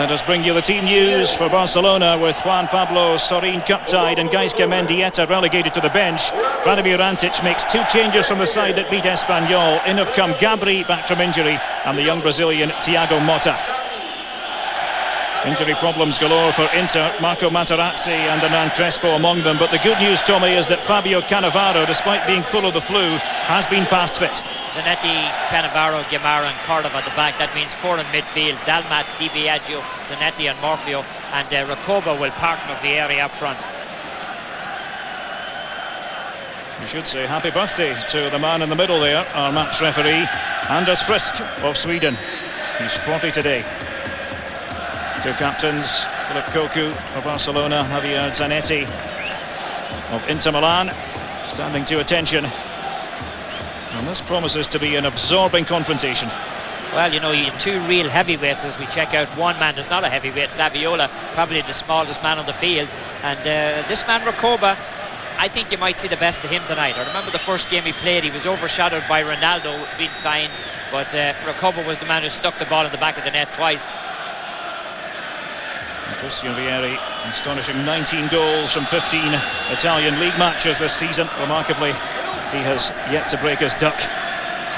Let us bring you the team news for Barcelona, with Juan Pablo Sorin cut-tied and Gaizka Mendieta relegated to the bench. Vladimir Antic makes 2 changes from the side that beat Espanyol. In have come Gabri, back from injury, and the young Brazilian Thiago Motta. Injury problems galore for Inter, Marco Materazzi and Hernan Crespo among them. But the good news, Tommy, is that Fabio Cannavaro, despite being full of the flu, has been past fit. Zanetti, Cannavaro, Guimara and Cordova at the back. That means 4 in midfield. Dalmat, Di Biagio, Zanetti and Morfeo. And Recoba will partner Vieri up front. We should say happy birthday to the man in the middle there, our match referee, Anders Frisk of Sweden. He's 40 today. 2 captains, Philip Cocu for Barcelona, Javier Zanetti of Inter Milan, standing to attention. And this promises to be an absorbing confrontation. Well, you know, you have 2 real heavyweights as we check out. One man that's not a heavyweight, Saviola, probably the smallest man on the field. And this man, Recoba, I think you might see the best of him tonight. I remember the first game he played, he was overshadowed by Ronaldo being signed, but Recoba was the man who stuck the ball in the back of the net twice. Christian Vieri, astonishing 19 goals from 15 Italian league matches this season. Remarkably, he has yet to break his duck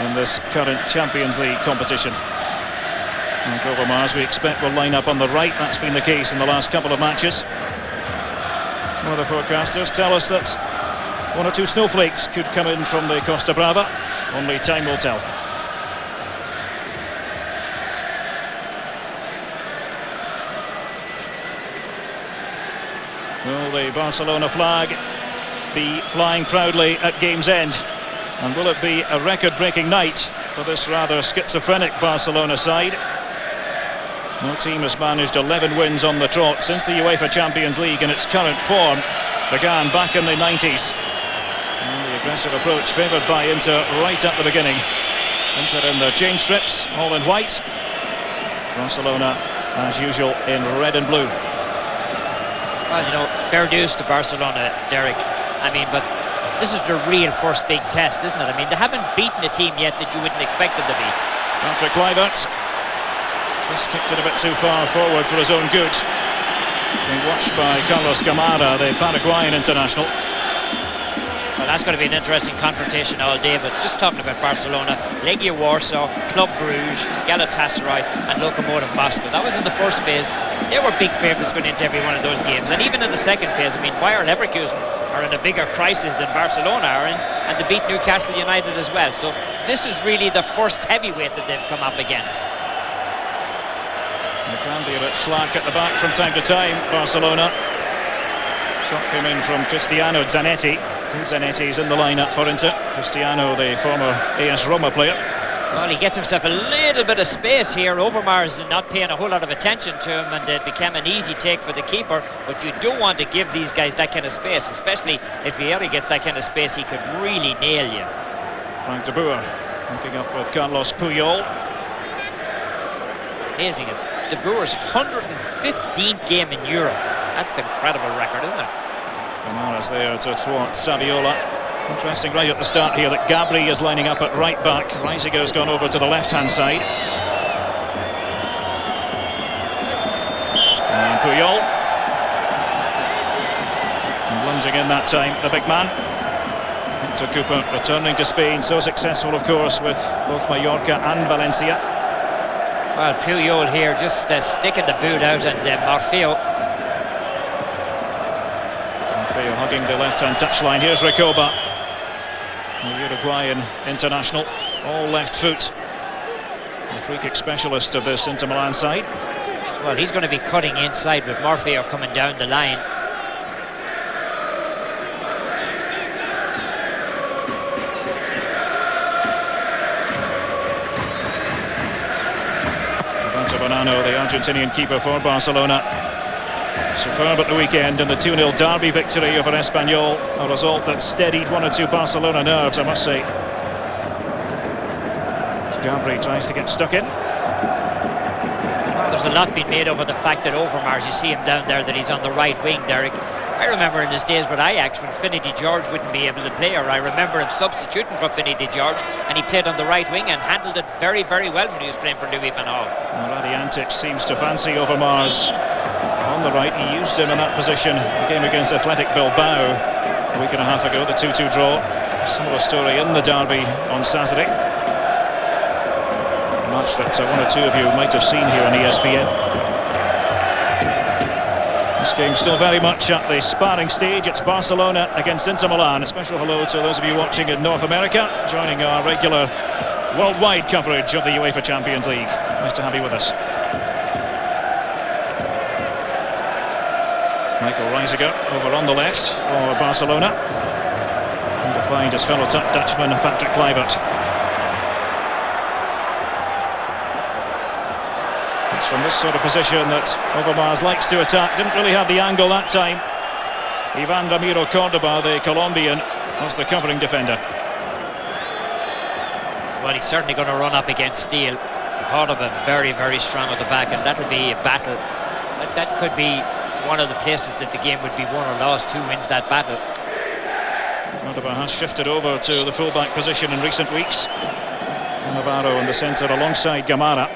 in this current Champions League competition. And Overmars, we expect, will line up on the right. That's been the case in the last couple of matches. Weather forecasters tell us that 1 or 2 snowflakes could come in from the Costa Brava. Only time will tell. Will the Barcelona flag be flying proudly at game's end? And will it be a record-breaking night for this rather schizophrenic Barcelona side? No team has managed 11 wins on the trot since the UEFA Champions League in its current form began back in the 90s. And the aggressive approach favoured by Inter right at the beginning. Inter in their change strips, all in white. Barcelona, as usual, in red and blue. Well, you know, fair dues to Barcelona, Derek. I mean, but this is the real first big test, isn't it? I mean, they haven't beaten a team yet that you wouldn't expect them to beat. Patrick Kluivert just kicked it a bit too far forward for his own good. Being watched by Carlos Gamara, the Paraguayan international. Well, that's going to be an interesting confrontation all day, but just talking about Barcelona, Legia Warsaw, Club Brugge, Galatasaray and Lokomotiv Moscow. That was in the first phase. They were big favourites going into every one of those games. And even in the second phase, I mean, Bayer Leverkusen are in a bigger crisis than Barcelona are in, and they beat Newcastle United as well. So this is really the first heavyweight that they've come up against. They can be a bit slack at the back from time to time, Barcelona. Shot came in from Cristiano Zanetti. 2 Zanettis in the lineup for Inter. Cristiano, the former AS Roma player. Well, he gets himself a little bit of space here. Overmars not paying a whole lot of attention to him, and it became an easy take for the keeper. But you don't want to give these guys that kind of space, especially if Vieri gets that kind of space. He could really nail you. Frank de Boer hooking up with Carlos Puyol. Amazing. De Boer's 115th game in Europe. That's an incredible record, isn't it? Gamara's there to thwart Saviola. Interesting right at the start here that Gabri is lining up at right back. Reisiger's gone over to the left-hand side. And Puyol. And lunging in that time, the big man. Victor Cooper returning to Spain, so successful, of course, with both Mallorca and Valencia. Well, Puyol here just sticking the boot out, and Morfeo hugging the left-hand touchline. Here's Recoba, the Uruguayan international, all left foot. The free kick specialist of this Inter Milan side. Well, he's going to be cutting inside with Morfeo coming down the line. Roberto Bonanno, the Argentinian keeper for Barcelona. Superb at the weekend in the 2-0 derby victory over Espanyol, a result that steadied 1 or 2 Barcelona nerves, I must say. Gabri tries to get stuck in. Well, there's a lot being made over the fact that Overmars, you see him down there, that he's on the right wing, Derek. I remember in his days with Ajax when Finney de George wouldn't be able to play, or I remember him substituting for Finney de George, and he played on the right wing and handled it very, very well when he was playing for Louis van Gaal. Radi Antic seems to fancy Overmars on the right. He used him in that position the game against Athletic Bilbao a week and a half ago, the 2-2 draw. A similar story in the derby on Saturday. A match that one or two of you might have seen here on ESPN. This game still very much at the sparring stage. It's Barcelona against Inter Milan. A special hello to those of you watching in North America, joining our regular worldwide coverage of the UEFA Champions League. Nice to have you with us. Michael Reisiger over on the left for Barcelona. And to find his fellow Dutchman Patrick Kluivert. It's from this sort of position that Overmars likes to attack. Didn't really have the angle that time. Ivan Ramiro Cordoba, the Colombian, was the covering defender. Well, he's certainly going to run up against Steele. Cordoba very, very strong at the back, and that'll be a battle. That could be one of the places that the game would be won or lost. Who wins that battle? Cordoba has shifted over to the fullback position in recent weeks. Navarro in the centre alongside Gamara.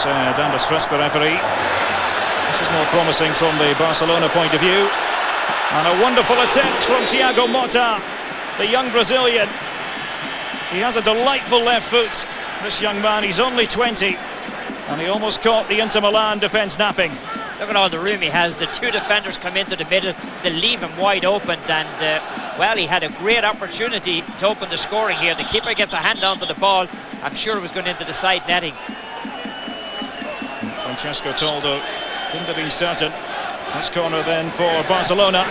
Leon's Anders Frisk, the referee. This is more promising from the Barcelona point of view. And a wonderful attempt from Thiago Motta, the young Brazilian. He has a delightful left foot, this young man. He's only 20, and he almost caught the Inter Milan defence napping. Look at all the room he has. The two defenders come into the middle, they leave him wide open, and well, he had a great opportunity to open the scoring here. The keeper gets a hand onto the ball. I'm sure it was going into the side netting. Francesco Toldo couldn't have been certain. This corner then for Barcelona.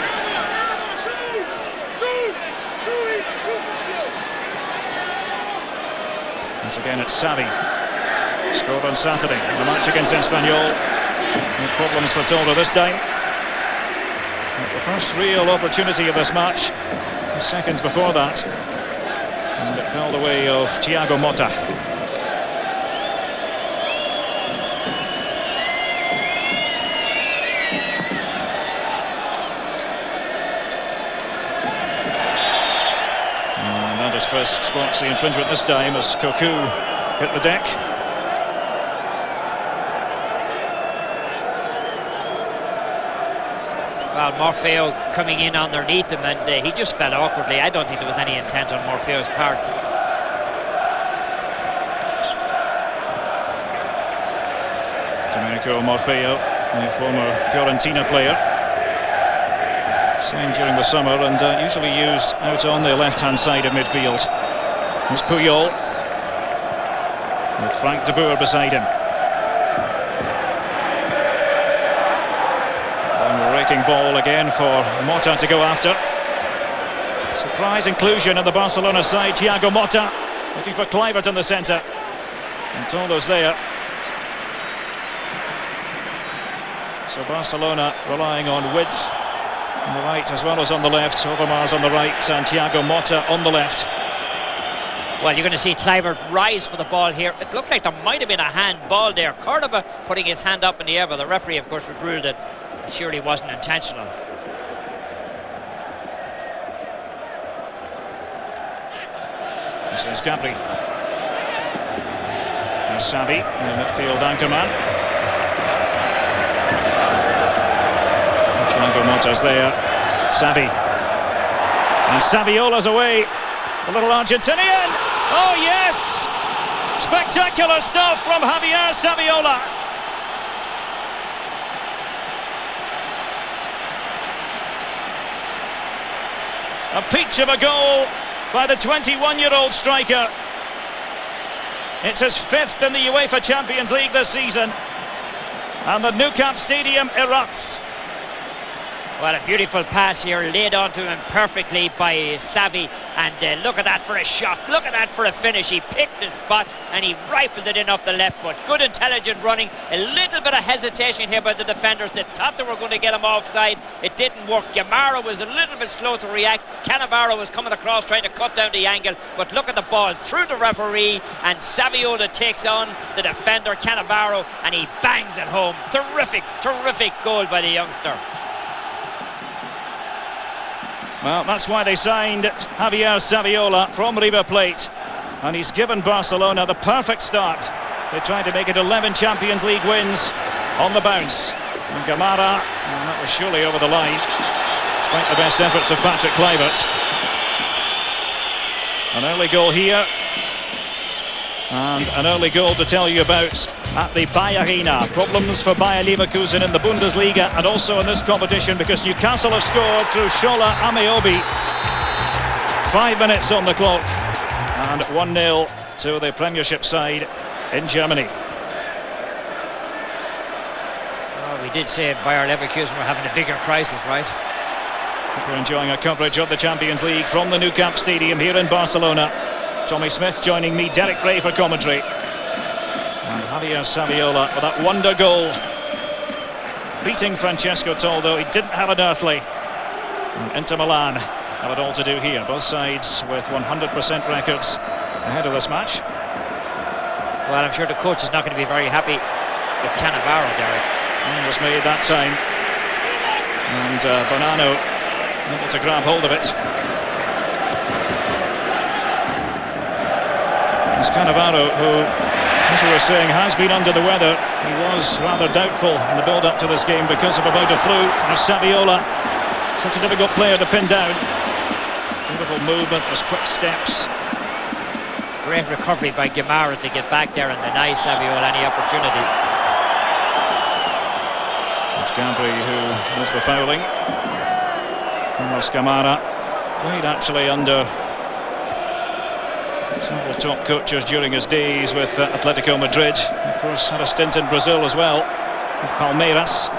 Once again it's Xavi. Scored on Saturday in the match against Espanyol. No problems for Toldo this time. But the first real opportunity of this match, seconds before that, and it fell the way of Thiago Motta. Frisk spots the infringement this time as Cocu hit the deck. Well, Morfeo coming in underneath him, and he just fell awkwardly. I don't think there was any intent on Morfeo's part. Domenico Morfeo, a former Fiorentina player, signed during the summer and usually used out on the left-hand side of midfield. Here's Puyol with Frank de Boer beside him. Long raking ball again for Motta to go after. Surprise inclusion in the Barcelona side. Thiago Motta looking for Kluivert in the centre, and Toldo's there. So Barcelona relying on width on the right as well as on the left. Overmars on the right and Thiago Motta on the left. Well, you're going to see Kluivert rise for the ball here. It looked like there might have been a hand ball there. Cordoba putting his hand up in the air, but the referee, of course, ruled it surely wasn't intentional. This is Gabri. There's Xavi, the midfield anchorman. Thiago Motta's there. Xavi. And Saviola's away. The little Argentinian. Oh yes! Spectacular stuff from Javier Saviola. A peach of a goal by the 21-year-old striker. It's his fifth in the UEFA Champions League this season. And the Nou Camp Stadium erupts. Well, a beautiful pass here, laid onto him perfectly by Xavi, and look at that for a shot, look at that for a finish. He picked the spot and he rifled it in off the left foot. Good intelligent running, a little bit of hesitation here by the defenders. They thought they were going to get him offside, it didn't work. Gamarra was a little bit slow to react. Cannavaro was coming across trying to cut down the angle, but look at the ball through the referee, and Saviola takes on the defender Cannavaro and he bangs it home. Terrific goal by the youngster. Well, that's why they signed Javier Saviola from River Plate, and he's given Barcelona the perfect start. They tried to make it 11 Champions League wins on the bounce. And Gamarra, and that was surely over the line, despite the best efforts of Patrick Kluivert. An early goal here, and an early goal to tell you about at the Bayer Arena. Problems for Bayer Leverkusen in the Bundesliga and also in this competition, because Newcastle have scored through Shola Ameobi. 5 minutes on the clock, and 1-0 to the Premiership side in Germany. Well, we did say Bayer Leverkusen were having a bigger crisis, right? We're enjoying our coverage of the Champions League from the Nou Camp Stadium here in Barcelona. Tommy Smith joining me, Derek Ray for commentary. And Javier Saviola with that wonder goal, beating Francesco Toldo. He didn't have an earthly. And Inter Milan have it all to do here. Both sides with 100% records ahead of this match. Well, I'm sure the coach is not going to be very happy with Cannavaro, Derek. It was made that time. And Bonanno able to grab hold of it. It's Cannavaro who, as we were saying, has been under the weather. He was rather doubtful in the build-up to this game because of a bout of flu. Now Saviola, such a difficult player to pin down. Beautiful movement, there's quick steps. Great recovery by Gamarra to get back there and deny Saviola any opportunity. It's Gabri who was the fouling. Carlos Gamarra played actually under several top coaches during his days with Atletico Madrid. Of course, had a stint in Brazil as well, with Palmeiras.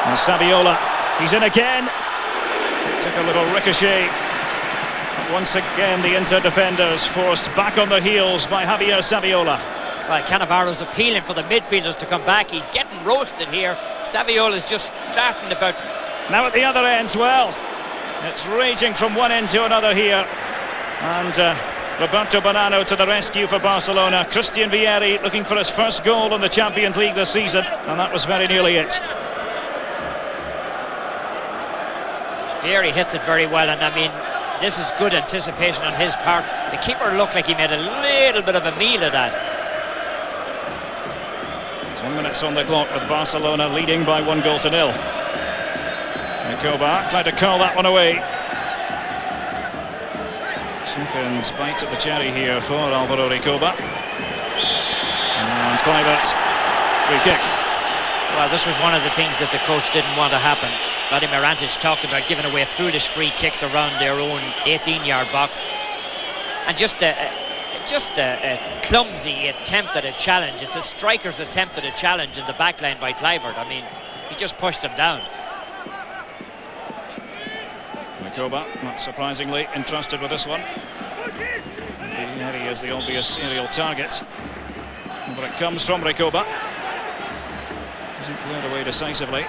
And Saviola, he's in again. Took a little ricochet. But once again, the Inter defenders forced back on their heels by Javier Saviola. Well, Cannavaro's appealing for the midfielders to come back. He's getting roasted here. Saviola's just starting about. Now at the other end, well, it's raging from one end to another here. And Roberto Bonanno to the rescue for Barcelona. Christian Vieri looking for his first goal in the Champions League this season, and that was very nearly it. Vieri hits it very well, and I mean, this is good anticipation on his part. The keeper looked like he made a little bit of a meal of that. 10 minutes on the clock with Barcelona leading by 1-0. Recoba tried to curl that one away. Second bite at the cherry here for Alvaro Recoba. And Kluivert, free kick. Well, this was one of the things that the coach didn't want to happen. Vladimir Antic talked about giving away foolish free kicks around their own 18-yard box. And just a clumsy attempt at a challenge. It's a striker's attempt at a challenge in the back line by Kluivert. I mean, he just pushed him down. Recoba, not surprisingly, entrusted with this one. Vieri is the obvious aerial target. But it comes from Recoba. Isn't cleared away decisively.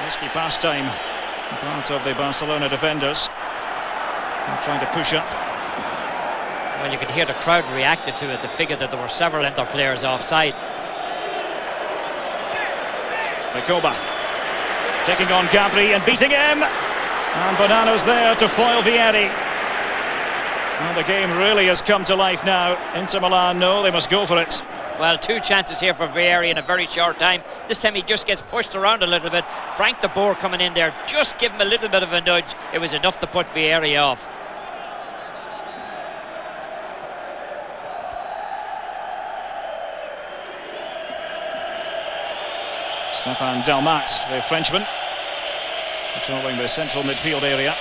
Risky pastime, part of the Barcelona defenders. They're trying to push up. Well, you could hear the crowd reacted to it. They figured that there were several Inter players offside. Recoba taking on Gabri and beating him. And Bonanno's there to foil Vieri. Well, the game really has come to life now. Inter Milan know they must go for it. Well, 2 chances here for Vieri in a very short time. This time he just gets pushed around a little bit. Frank de Boer coming in there, just give him a little bit of a nudge. It was enough to put Vieri off. Stefan Dalmat, the Frenchman, patrolling the central midfield area.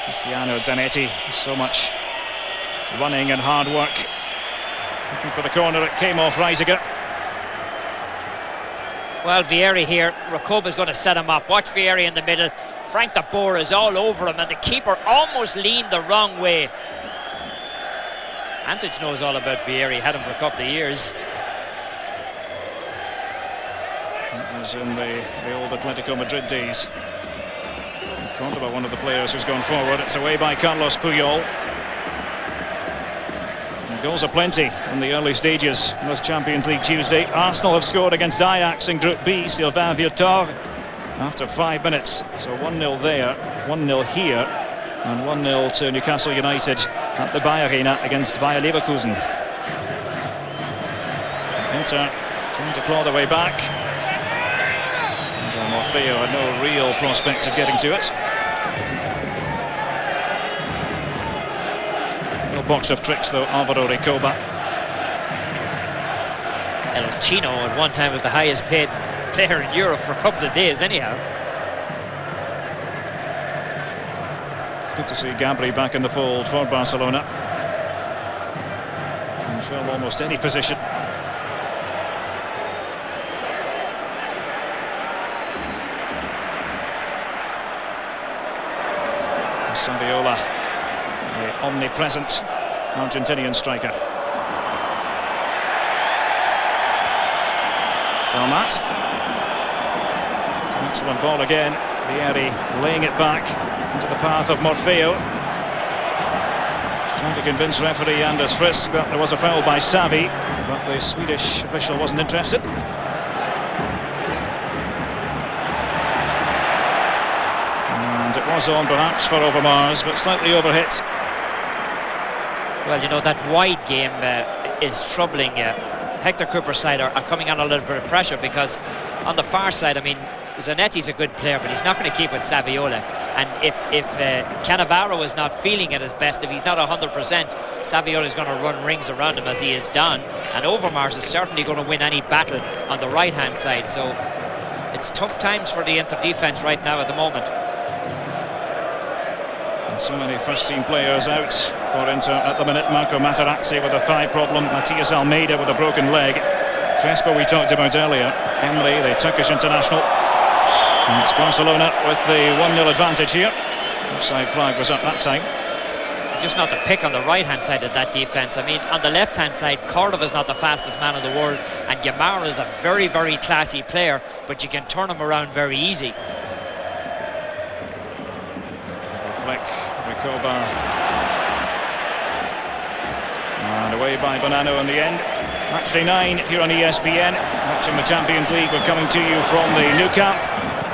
Cristiano Zanetti, so much running and hard work. Looking for the corner, it came off Reisiger. Well, Vieri here, Recoba's going to set him up. Watch Vieri in the middle. Frank de Boer is all over him, and the keeper almost leaned the wrong way. Antic knows all about Vieri, had him for a couple of years. It was in the old Atletico Madrid days. Cordoba, one of the players who's gone forward. It's away by Carlos Puyol. And goals are plenty in the early stages in this Champions League Tuesday. Arsenal have scored against Ajax in Group B, Sylvain Virtor, after 5 minutes. So 1-0 there, 1-0 here, and 1-0 to Newcastle United at the Bayer Arena against Bayer Leverkusen. Inter trying to claw their way back. And Morfeo had no real prospect of getting to it. No box of tricks though, Alvaro Recoba. El Chino at one time was the highest paid player in Europe for a couple of days anyhow. It's good to see Gabri back in the fold for Barcelona. Can fill almost any position. Saviola, the omnipresent Argentinian striker. Dalmat. It's an excellent ball again. Vieri laying it back into the path of Morfeo. He's trying to convince referee Anders Frisk that there was a foul by Xavi, but the Swedish official wasn't interested. And it was on perhaps for Overmars, but slightly overhit. Well, you know, that wide game is troubling. Hector Cooper's side are coming on a little bit of pressure, because on the far side, I mean, Zanetti's a good player, but he's not going to keep with Saviola. And if Cannavaro is not feeling at his best, if he's not 100%, Saviola is going to run rings around him as he has done. And Overmars is certainly going to win any battle on the right-hand side. So it's tough times for the Inter defence right now at the moment. And so many first-team players out for Inter at the minute. Marco Materazzi with a thigh problem, Matias Almeida with a broken leg, Crespo we talked about earlier, Emre, the Turkish international. And it's Barcelona with the 1-0 advantage here. Offside flag was up that time. Just not to pick on the right-hand side of that defence. I mean, on the left-hand side, Cordova's not the fastest man in the world, and Yamara is a very, very classy player, but you can turn him around very easy. Flick, Recoba, and away by Bonanno in the end. Matchday 9 here on ESPN. Watching the Champions League, we're coming to you from the Nou Camp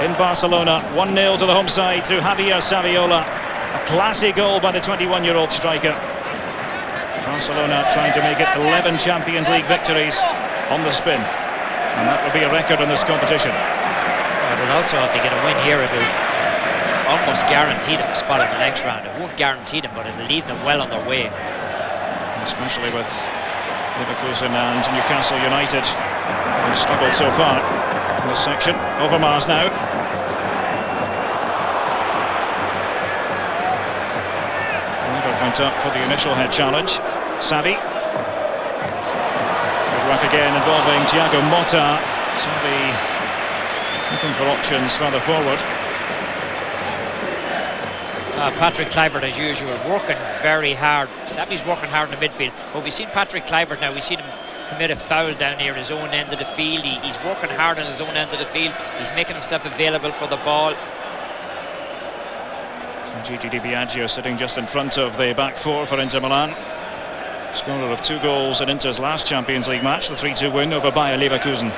in Barcelona. 1-0 to the home side through Javier Saviola. A classy goal by the 21-year-old striker. Barcelona trying to make it 11 Champions League victories on the spin, and that would be a record in this competition. Well, they'll also have to get a win here. It'll almost guarantee them a spot in the next round. It won't guarantee them, but it'll leave them well on their way. Especially with Leverkusen and Newcastle United, they've struggled so far in this section. Overmars now. Never went up for the initial head challenge. Xavi. Good work again involving Thiago Motta. Xavi looking for options further forward. Patrick Kluivert, as usual, working very hard. Xavi's working hard in the midfield. But we've seen Patrick Kluivert now. We've seen him commit a foul down near his own end of the field. He's working hard on his own end of the field. He's making himself available for the ball. So Gigi Di Biagio sitting just in front of the back four for Inter Milan. Scorer of 2 goals in Inter's last Champions League match, the 3-2 win over Bayer Leverkusen.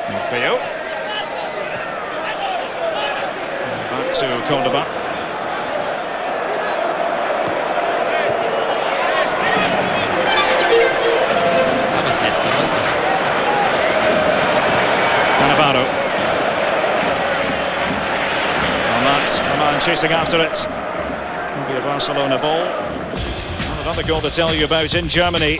Morfeo. To Cordoba. That was nifty, wasn't it? Cannavaro. Dalmat, a man chasing after it. Will be a Barcelona ball. And another goal to tell you about in Germany.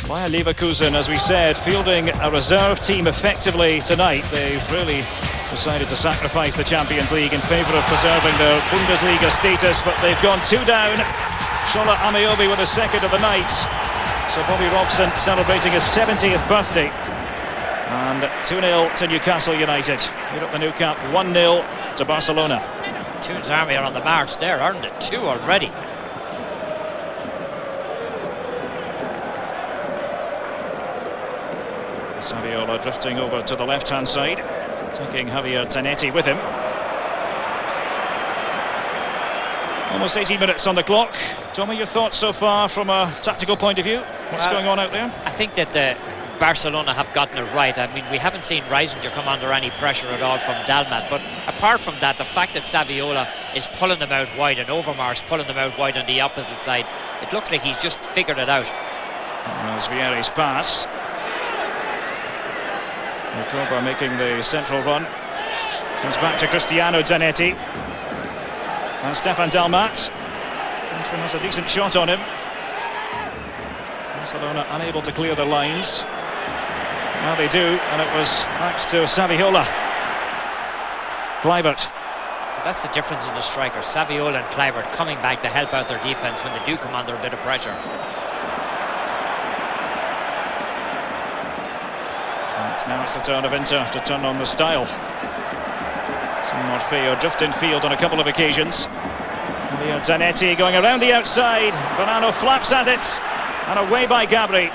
Bayer Leverkusen, as we said, fielding a reserve team effectively tonight. They've really decided to sacrifice the Champions League in favour of preserving their Bundesliga status, but they've gone 2 down. Shola Ameobi with a second of the night. So Bobby Robson celebrating his 70th birthday. And 2-0 to Newcastle United. Here at the Nou Camp, 1-0 to Barcelona. Toon's Army are on the march there, aren't it? 2 already. Saviola drifting over to the left-hand side, taking Javier Zanetti with him. Almost 80 minutes on the clock. Tommy, your thoughts so far from a tactical point of view? What's going on out there? I think that Barcelona have gotten it right. I mean, we haven't seen Reisinger come under any pressure at all from Dalmat, but apart from that, the fact that Saviola is pulling them out wide and Overmars pulling them out wide on the opposite side, it looks like he's just figured it out. As Vieri's pass. Recoba making the central run. Comes back to Cristiano Zanetti. And Stefan Dalmat. Frenchman has a decent shot on him. Barcelona unable to clear the lines. Now they do, and it was thanks to Saviola. Kluivert. So that's the difference in the strikers. Saviola and Kluivert coming back to help out their defence when they do come under a bit of pressure. Now it's the turn of Inter to turn on the style. Morfeo drifting field on a couple of occasions. Javier Zanetti going around the outside. Bonanno flaps at it, and away by Gabri.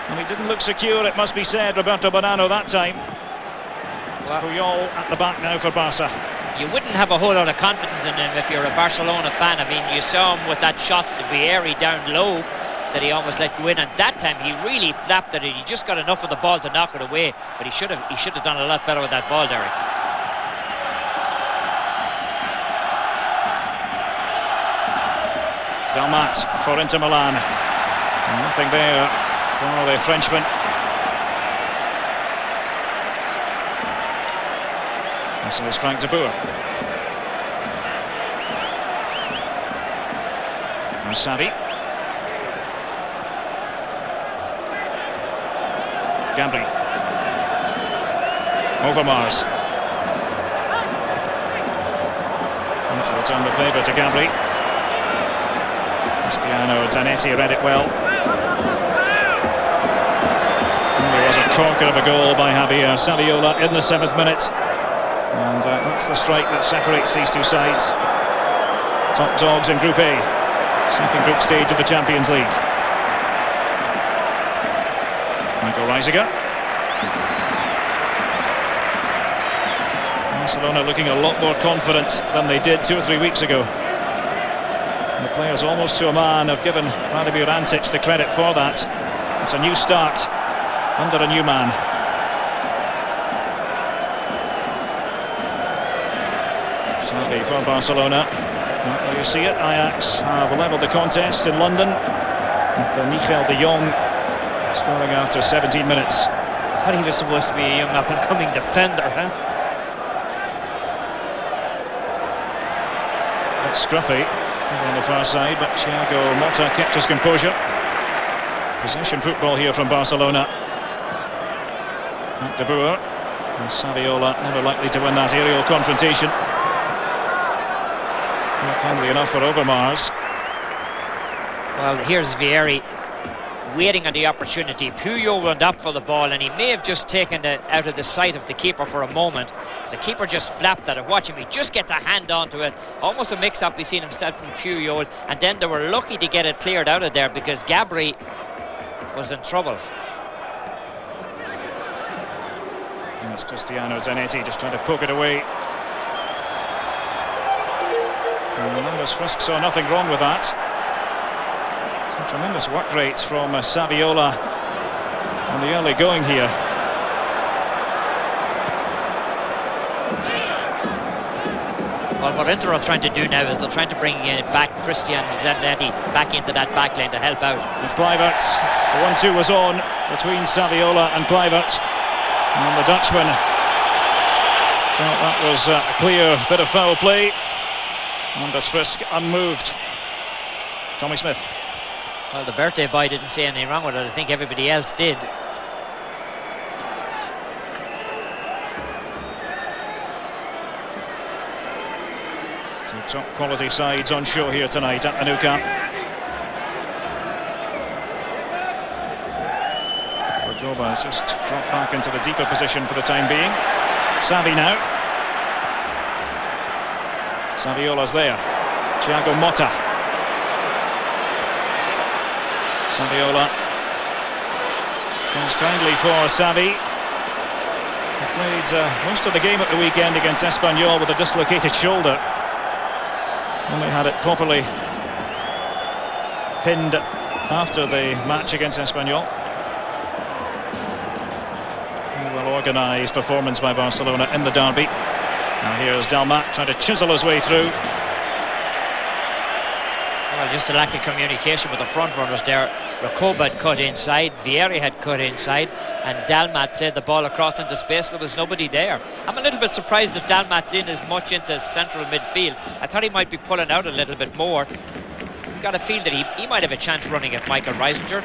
And he didn't look secure, it must be said, Roberto Bonanno that time. Well, Puyol at the back now for Barca. You wouldn't have a whole lot of confidence in him if you're a Barcelona fan. I mean, you saw him with that shot to Vieri down low that he almost let go in, and that time he really flapped at it. He just got enough of the ball to knock it away, but he should have done a lot better with that ball, Derek. Dalmat for Inter Milan. And nothing there for the Frenchman. This is Frank de Boer. Now Xavi. Gabri. Overmars. And to return the favour to Gabri. Cristiano Zanetti read it well. And there was a corker of a goal by Javier Saviola in the 7th minute. And that's the strike that separates these two sides. Top dogs in Group A. Second group stage of the Champions League. Michael Reisinger. Barcelona looking a lot more confident than they did 2 or 3 weeks ago. And the players almost to a man have given Radimir Antic the credit for that. It's a new start under a new man. Xavi for Barcelona. Well, you see it, Ajax have levelled the contest in London with Michael de Jong scoring after 17 minutes. I thought he was supposed to be a young up-and-coming defender, huh? A bit scruffy over on the far side, but Thiago Motta kept his composure. Possession football here from Barcelona. Frank de Boer. And Saviola never likely to win that aerial confrontation. Not kindly enough for Overmars. Well, here's Vieri waiting on the opportunity. Puyol went up for the ball, and he may have just taken it out of the sight of the keeper for a moment. The keeper just flapped at it. Watch him, he just gets a hand onto it. Almost a mix-up we seen himself from Puyol, and then they were lucky to get it cleared out of there because Gabri was in trouble. And it's Cristiano Zanetti just trying to poke it away. And Landers Frisk saw nothing wrong with that. Some tremendous work rate from Saviola on the early going here. Well, what Inter are trying to do now is they're trying to bring back Cristiano Zanetti back into that back lane to help out. It's Kluivert. The 1-2 was on between Saviola and Kluivert. And the Dutchman felt that was a clear bit of foul play. Landers Frisk unmoved. Tommy Smith. Well, the birthday boy didn't see anything wrong with it. I think everybody else did. Two top quality sides on show here tonight at the Nou Camp. Recoba has just dropped back into the deeper position for the time being. Xavi now. Saviola's there. Thiago Motta. Saviola goes kindly for Xavi. He played most of the game at the weekend against Espanyol with a dislocated shoulder. Only had it properly pinned after the match against Espanyol. Well organised performance by Barcelona in the derby. Now here's Dalmat trying to chisel his way through. Well, just a lack of communication with the front runners there. Recoba had cut inside, Vieri had cut inside, and Dalmat played the ball across into space. There was nobody there. I'm a little bit surprised that Dalmat's in as much into central midfield. I thought he might be pulling out a little bit more. Got a feel that he might have a chance running at Michael Reisinger.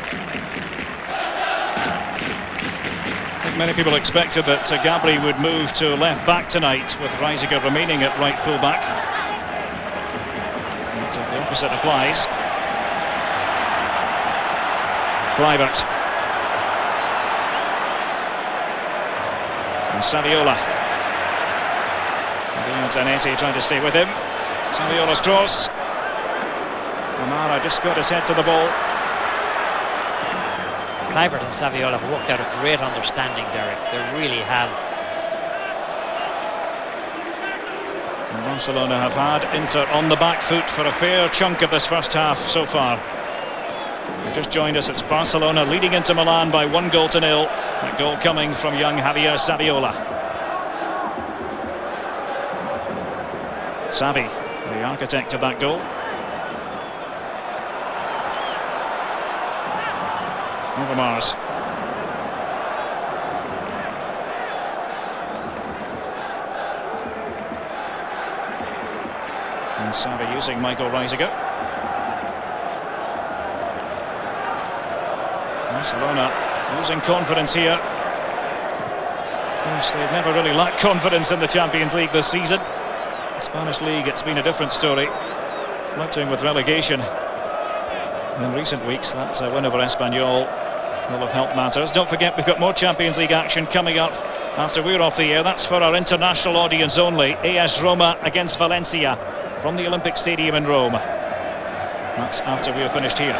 I think many people expected that Gabri would move to left back tonight, with Reisinger remaining at right full back. But the opposite applies. Kluivert. And Saviola. And Zanetti trying to stay with him. Saviola's cross. Amara just got his head to the ball. Kluivert and Saviola have worked out a great understanding, Derek. They really have. And Barcelona have had Inter on the back foot for a fair chunk of this first half so far. You just joined us, it's Barcelona leading into Milan by 1-0. That goal coming from young Javier Saviola. Xavi, the architect of that goal. Overmars. And Xavi using Michael Reisinger. Barcelona losing confidence here. Of course, they've never really lacked confidence in the Champions League this season. The Spanish League, it's been a different story. Flirting with relegation in recent weeks. That win over Espanyol will have helped matters. Don't forget, we've got more Champions League action coming up after we're off the air. That's for our international audience only. AS Roma against Valencia from the Olympic Stadium in Rome. That's after we're finished here.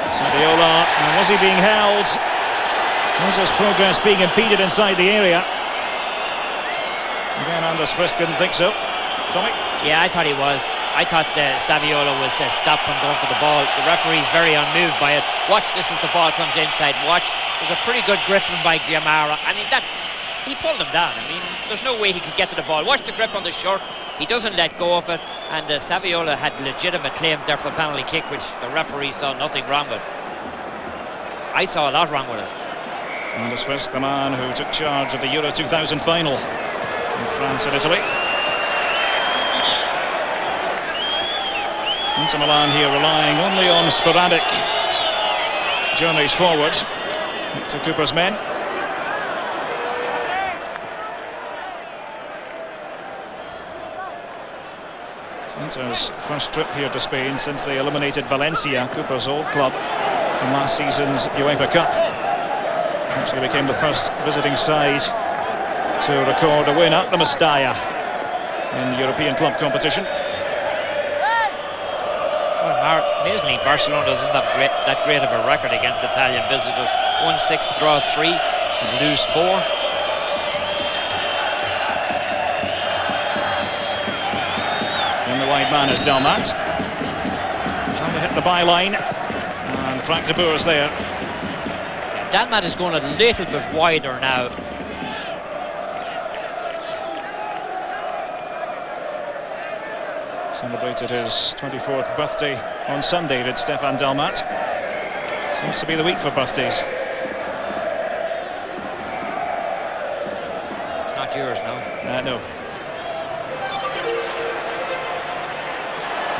Saviola, and was he being held? Was his progress being impeded inside the area? Again, Anders Frisk didn't think so. Tommy? Yeah, I thought he was. I thought Saviola was stopped from going for the ball. The referee's very unmoved by it. Watch this as the ball comes inside. Watch. There's a pretty good grip by Guimara. I mean, he pulled him down. I mean, there's no way he could get to the ball. Watch the grip on the shirt. He doesn't let go of it. And Saviola had legitimate claims there for a penalty kick, which the referee saw nothing wrong with. I saw a lot wrong with it. Anders Frisk, the man who took charge of the Euro 2000 final in France and Italy. Inter Milan here relying only on sporadic journeys forward. Victor Cooper's men. Inter's first trip here to Spain since they eliminated Valencia, Cooper's old club, in last season's UEFA Cup. Actually became the first visiting side to record a win at the Mestalla in European club competition. Amazingly, Barcelona doesn't have that great of a record against Italian visitors. 1-6, draw 3, and lose 4. Then the wide man is Dalmat. Trying to hit the byline. And Frank de Boer's there. Yeah, Dalmat is going a little bit wider now. Celebrated his 24th birthday on Sunday, did Stefan Dalmat. Seems to be the week for birthdays. It's not yours, no? No.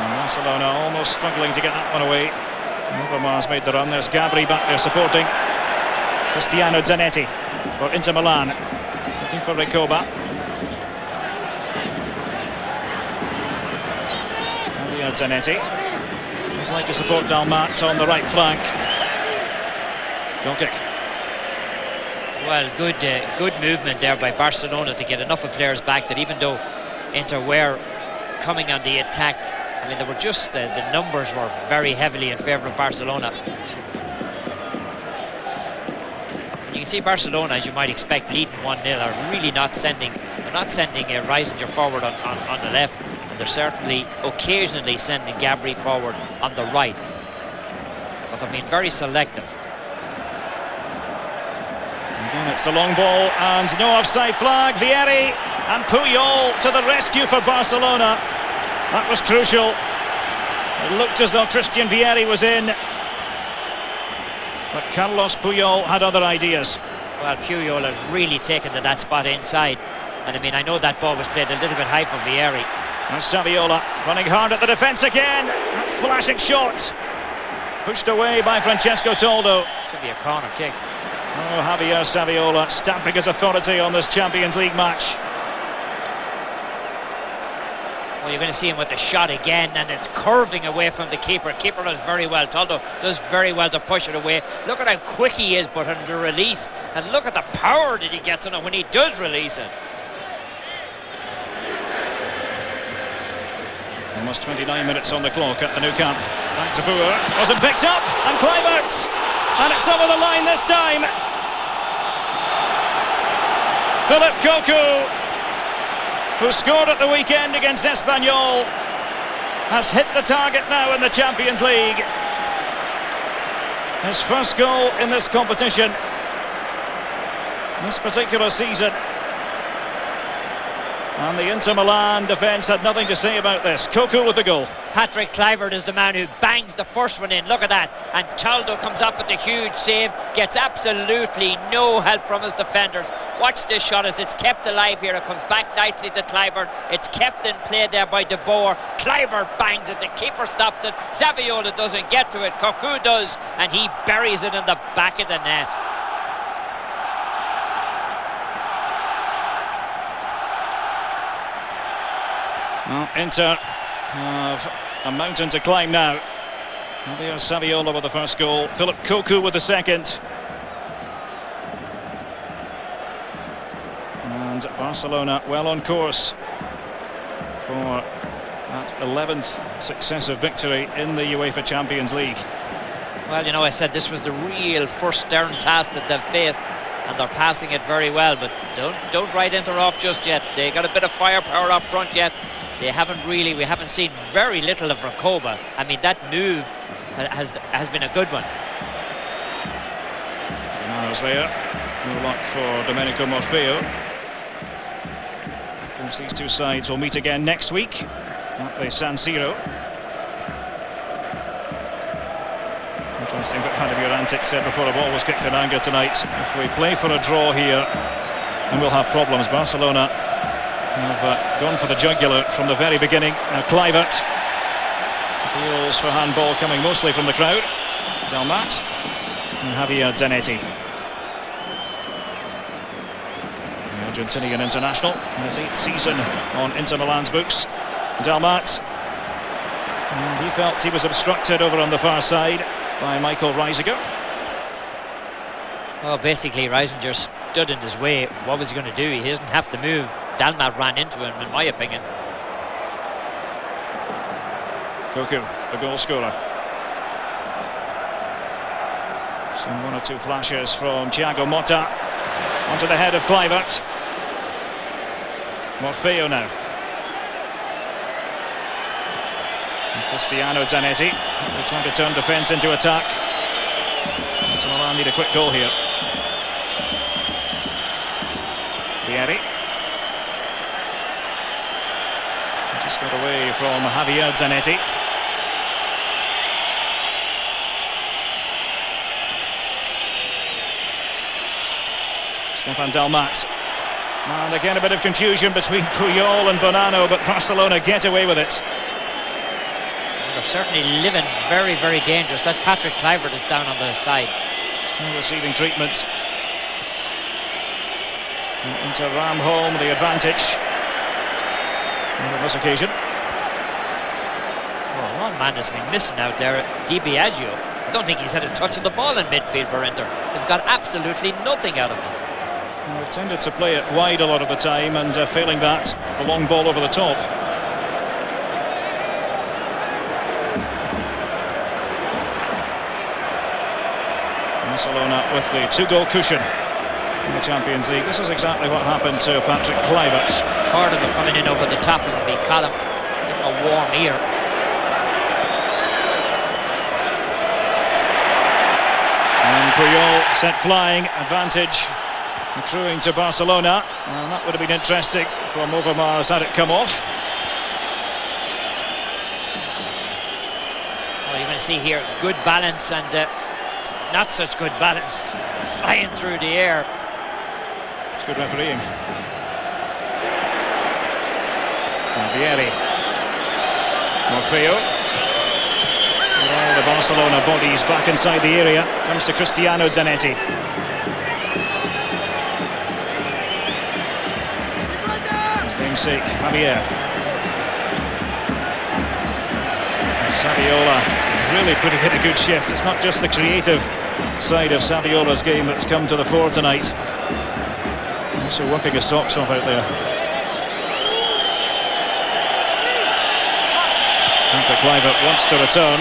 And Barcelona almost struggling to get that one away. Overmars made the run. There's Gabri back there supporting. Cristiano Zanetti for Inter Milan. Looking for Recoba. Zanetti. He'd like to support Dalmat on the right flank. Goal kick. Well, good movement there by Barcelona to get enough of players back that even though Inter were coming on the attack, I mean, they were just, the numbers were very heavily in favour of Barcelona. You can see Barcelona, as you might expect, leading 1-0, are really not sending, they're not sending Reisinger forward on the left, and they're certainly occasionally sending Gabri forward on the right. But they're being very selective. Again, it's the long ball and no offside flag. Vieri and Puyol to the rescue for Barcelona. That was crucial. It looked as though Christian Vieri was in, but Carlos Puyol had other ideas. Well, Puyol has really taken to that spot inside. And I mean, I know that ball was played a little bit high for Vieri. And Saviola running hard at the defence again. That flashing shot. Pushed away by Francesco Toldo. Should be a corner kick. Oh, Javier Saviola stamping his authority on this Champions League match. Well, you're going to see him with the shot again, and it's curving away from the keeper. Keeper does very well. Toldo does very well to push it away. Look at how quick he is, but on the release, and look at the power that he gets on it when he does release it. Almost 29 minutes on the clock at the Nou Camp. Back to Boer. Wasn't picked up, and Kluivert. And it's over the line this time. Philip Cocu, who scored at the weekend against Espanyol, has hit the target now in the Champions League. His first goal in this competition, this particular season. And the Inter Milan defence had nothing to say about this. Cocu with the goal. Patrick Kluivert is the man who bangs the first one in. Look at that. And Toldo comes up with the huge save. Gets absolutely no help from his defenders. Watch this shot as it's kept alive here. It comes back nicely to Kluivert. It's kept in play there by De Boer. Kluivert bangs it. The keeper stops it. Saviola doesn't get to it. Cocu does. And he buries it in the back of the net. Well, Inter have a mountain to climb now. Javier Saviola with the first goal, Philip Cocu with the second. And Barcelona well on course for that 11th successive victory in the UEFA Champions League. Well, you know, I said this was the real first stern task that they've faced, and they're passing it very well, but don't write Inter off just yet. They got a bit of firepower up front yet. They haven't really, we haven't seen very little of Recoba. I mean, that move has been a good one. Now there, no luck for Domenico Morfeo. Of course, these two sides will meet again next week at the San Siro. Interesting that Vladimir Antic said before the ball was kicked in anger tonight, if we play for a draw here, then we'll have problems. Barcelona have gone for the jugular from the very beginning. Now Kluivert appeals for handball coming mostly from the crowd. Dalmat and Javier Zanetti. The Argentinian international in his 8th season on Inter Milan's books. Dalmat, and he felt he was obstructed over on the far side by Michael Reisinger. Well, basically Reisinger stood in his way. What was he going to do? He doesn't have to move. Dalmat ran into him, in my opinion. Cocu, the goal scorer. Some one or two flashes from Thiago Motta onto the head of Kluivert. Morfeo now. And Cristiano Zanetti. They're trying to turn defence into attack. Inter Milan need a quick goal here. Vieri. Just got away from Javier Zanetti. Stefan Dalmat. And again a bit of confusion between Puyol and Bonanno, but Barcelona get away with it. They're certainly living very, very dangerous. That's Patrick Kluivert is down on the side. Still receiving treatment. And Inter ram home the advantage on this occasion. Oh, one man has been missing out there, Di Biagio. I don't think he's had a touch of the ball in midfield for Inter. They've got absolutely nothing out of him. Well, they've tended to play it wide a lot of the time, and failing that, the long ball over the top. Barcelona with the 2-goal cushion in the Champions League. This is exactly what happened to Patrick Kluivert. Cordova coming in over the top of him, Callum getting a warm ear. And Puyol sent flying, advantage accruing to Barcelona, and that would have been interesting from Overmars had it come off. Well, you're going to see here good balance and not such good balance, flying through the air. It's good refereeing. Vieri. Morfeo. All the Barcelona bodies back inside the area. Comes to Cristiano Zanetti. His namesake, Javier. Saviola really putting in a good shift. It's not just the creative side of Saviola's game that's come to the fore tonight. Also working his socks off out there. Patrick Kluivert wants to return.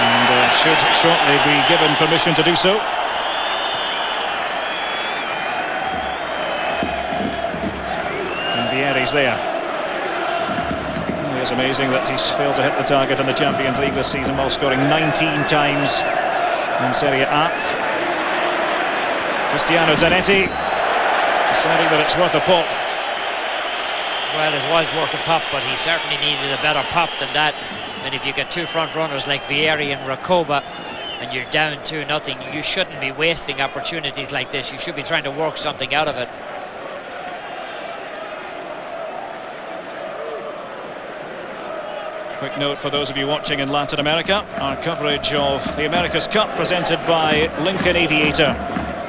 And should shortly be given permission to do so. And Vieri's there. It's amazing that he's failed to hit the target in the Champions League this season while scoring 19 times in Serie A. Cristiano Zanetti deciding that it's worth a pop. Well, it was worth a pop, but he certainly needed a better pop than that. And if you get two front runners like Vieri and Recoba and you're down 2-0, you shouldn't be wasting opportunities like this. You should be trying to work something out of it. Quick note for those of you watching in Latin America, our coverage of the America's Cup presented by Lincoln Aviator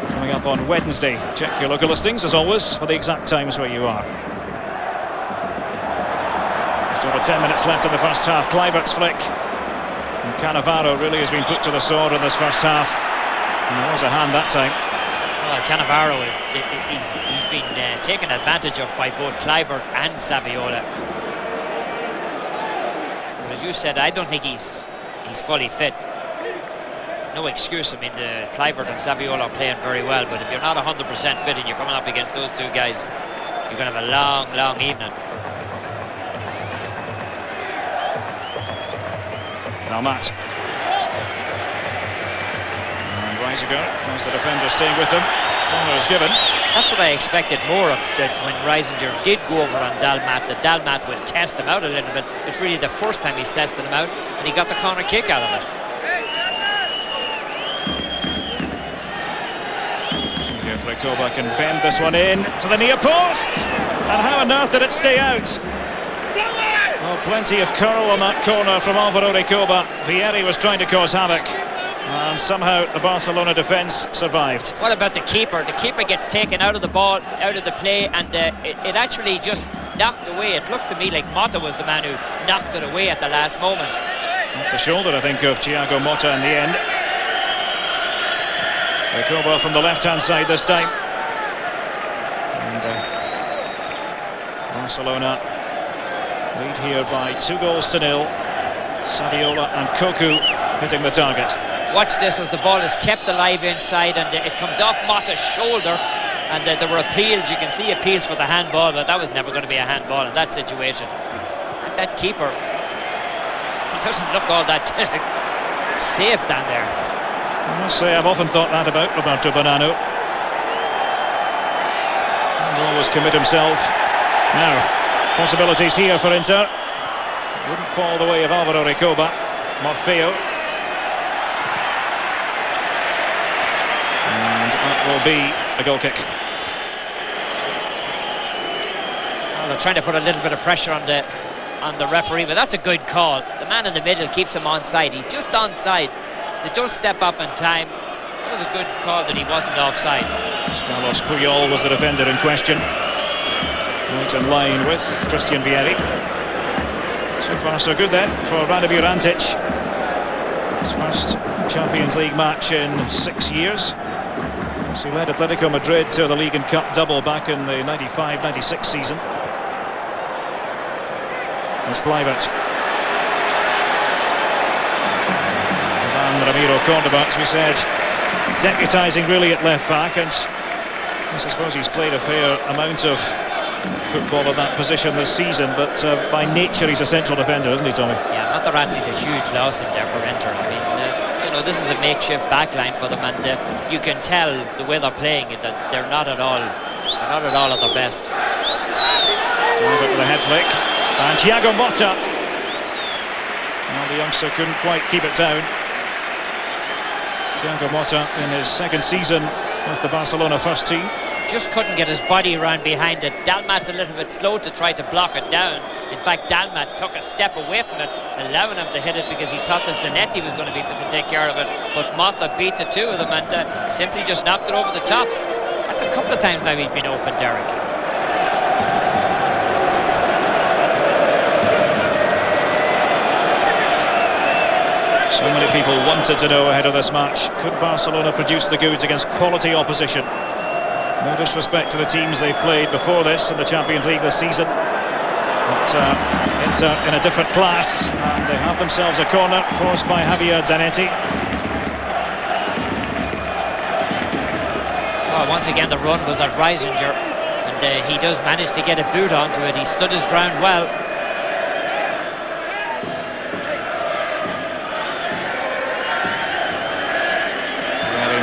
coming up on Wednesday. Check your local listings as always for the exact times where you are. Just over 10 minutes left in the first half. Kluivert's flick, and Cannavaro really has been put to the sword in this first half. And there was a hand that time. Well, Cannavaro, he's been taken advantage of by both Kluivert and Saviola. As you said, I don't think he's fully fit. No excuse. I mean, the Kluivert and Saviola are playing very well, but if you're not 100% fit and you're coming up against those two guys, you're going to have a long, long evening. Dalmat. And Reisiger, as the defender staying with him. Corner is given. That's what I expected more of when Reisinger did go over on Dalmat, that Dalmat would test him out a little bit. It's really the first time he's tested him out, and he got the corner kick out of it. Recoba can bend this one in to the near post. And how on earth did it stay out? Oh, plenty of curl on that corner from Alvaro Recoba. Vieri was trying to cause havoc, and somehow the Barcelona defence survived. What about the keeper? The keeper gets taken out of the ball, out of the play, and it actually just knocked away. It looked to me like Mota was the man who knocked it away at the last moment. Off the shoulder, I think, of Thiago Mota in the end. Recoba from the left-hand side this time. And Barcelona lead here by 2-0. Saviola and Koku hitting the target. Watch this as the ball is kept alive inside, and it comes off Mota's shoulder, and there were appeals. You can see appeals for the handball, but that was never going to be a handball in that situation. That keeper, he doesn't look all that safe down there. I must say, I've often thought that about Roberto Bonanno. Doesn't always commit himself. Now, possibilities here for Inter. Wouldn't fall the way of Alvaro Recoba. Morfeo. And that will be a goal kick. Well, they're trying to put a little bit of pressure on the referee, but that's a good call. The man in the middle keeps him onside. He's just onside. They don't step up in time. That was a good call that he wasn't offside. Carlos Puyol was the defender in question. Right in line with Christian Vieri. So far so good then for Radomir Antic. His first Champions League match in 6 years. He led Atletico Madrid to the League and Cup double back in the 95-96 season. There's Kluivert. Ivan Ramiro Córdoba, as we said, deputising really at left back, and I suppose he's played a fair amount of football at that position this season, but by nature he's a central defender, isn't he, Tommy? Yeah, Materazzi's a huge loss in there for Inter. I mean, you know, this is a makeshift backline for them, and you can tell the way they're playing it that they're not at all at their best. Kluivert with a head flick, and Thiago Motta. Well, the youngster couldn't quite keep it down. Thiago Motta in his second season with the Barcelona first team. Just couldn't get his body around behind it. Dalmat's a little bit slow to try to block it down. In fact, Dalmat took a step away from it, allowing him to hit it because he thought that Zanetti was going to be fit to take care of it. But Motta beat the two of them and simply just knocked it over the top. That's a couple of times now he's been open, Derek. So many people wanted to know ahead of this match, could Barcelona produce the goods against quality opposition? No disrespect to the teams they've played before this in the Champions League this season, but Inter in a different class, and they have themselves a corner forced by Javier Zanetti. Well, once again the run was of Reisinger, and he does manage to get a boot onto it. He stood his ground well.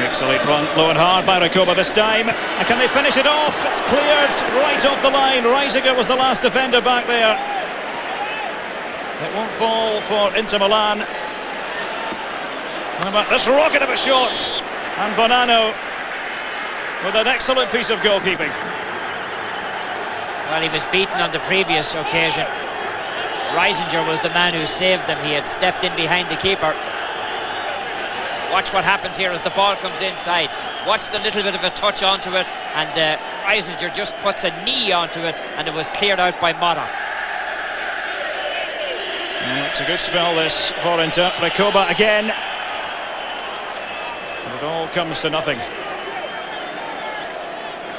Excellent run, low and hard by Recoba this time. And can they finish it off? It's cleared right off the line. Reisinger was the last defender back there. It won't fall for Inter Milan. How about this rocket of a shot? And Bonanno with an excellent piece of goalkeeping. Well, he was beaten on the previous occasion. Reisinger was the man who saved them. He had stepped in behind the keeper. Watch what happens here as the ball comes inside. Watch the little bit of a touch onto it, and Reisinger just puts a knee onto it, and it was cleared out by Motta. It's a good spell this for Inter. Recoba again. And it all comes to nothing.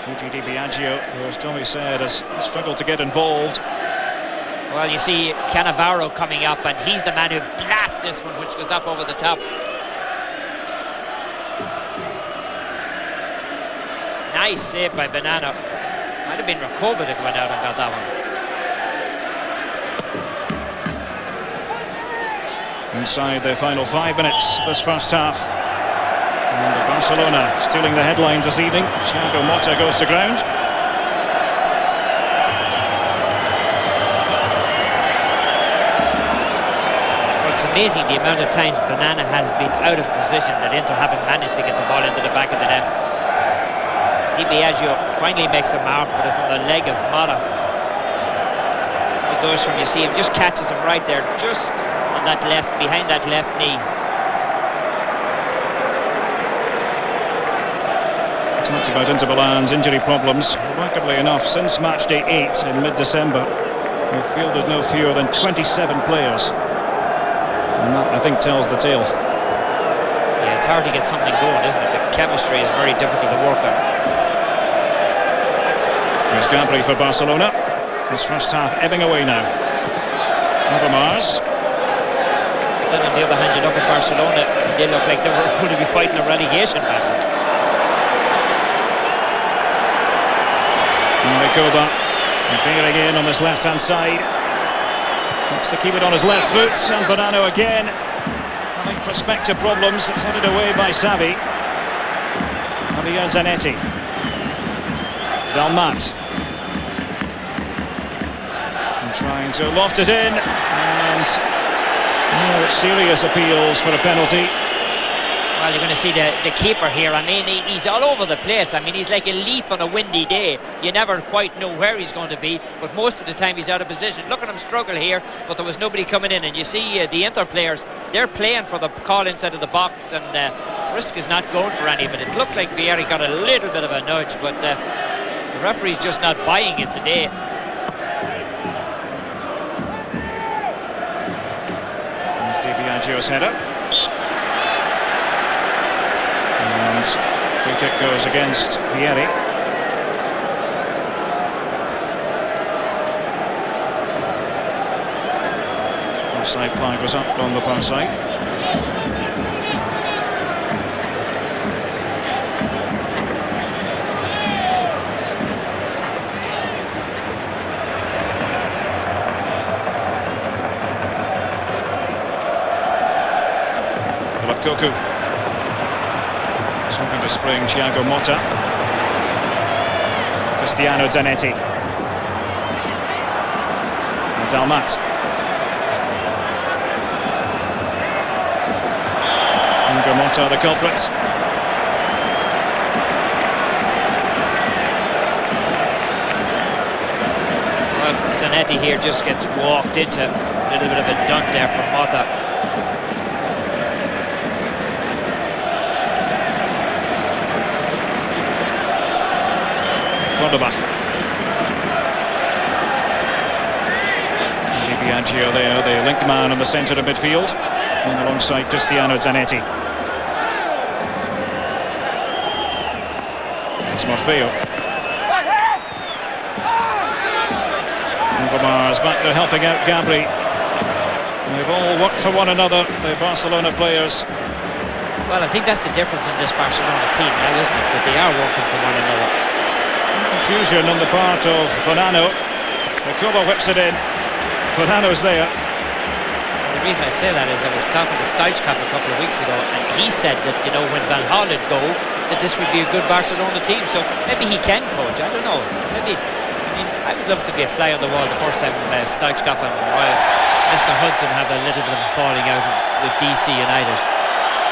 Gigi Di Biagio, who, as Tommy said, has struggled to get involved. Well, you see Cannavaro coming up, and he's the man who blasts this one, which goes up over the top. Nice save by Bonanno. Might have been Recoba that went out and got that one. Inside the final 5 minutes this first half. And Barcelona stealing the headlines this evening. Thiago Motta goes to ground. Well, it's amazing the amount of times Bonanno has been out of position that Inter haven't managed to get the ball into the back of the net. Di Biagio finally makes a mark, but it's on the leg of Motta. He goes from, you see him, just catches him right there, just on that left, behind that left knee. We talked about Inter Milan's injury problems. Remarkably enough, since match day 8 in mid-December, they've fielded no fewer than 27 players. And that, I think, tells the tale. Yeah, it's hard to get something going, isn't it? The chemistry is very difficult to work on. Here's Gabri for Barcelona. His first half ebbing away now. Overmars. Then on the other hand, you look at Barcelona, they look like they were going to be fighting a relegation battle. Recoba bearing in on this left-hand side. Looks to keep it on his left foot, and Bonanno again having perspective problems. It's headed away by Xavi. Javier Zanetti. Dalmat. And trying to loft it in, and serious appeals for a penalty. Well, you're going to see the keeper here. I mean, he's all over the place. I mean, he's like a leaf on a windy day. You never quite know where he's going to be, but most of the time he's out of position. Look at him struggle here, but there was nobody coming in. And you see the Inter players, they're playing for the call inside of the box, and Frisk is not going for any of it. It looked like Vieri got a little bit of a nudge, but the referee's just not buying it today. There's Di Biagio's header. And free kick goes against Vieri. Offside flag was up on the far side. Koku. Something to spring Thiago Motta. Cristiano Zanetti. And Dalmat. Thiago Motta the culprit. Well, Zanetti here just gets walked into. A little bit of a dunk there from Motta. Cordoba. Di Biagio there, the link man in the centre of midfield, playing alongside Cristiano Zanetti. It's Morfeo. Overmars back there helping out Gabri. They've all worked for one another, the Barcelona players. Well, I think that's the difference in this Barcelona team now, isn't it? That they are working for one another. Confusion on the part of Bonanno. Koba whips it in. Bonanno's there. Well, the reason I say that is I was talking to Stoichkov a couple of weeks ago, and he said that, you know, when Van Halen go, that this would be a good Barcelona team. So maybe he can coach. I don't know. Maybe. I mean, I would love to be a fly on the wall the first time Stoichkov and Mr. Hudson have a little bit of a falling out with DC United.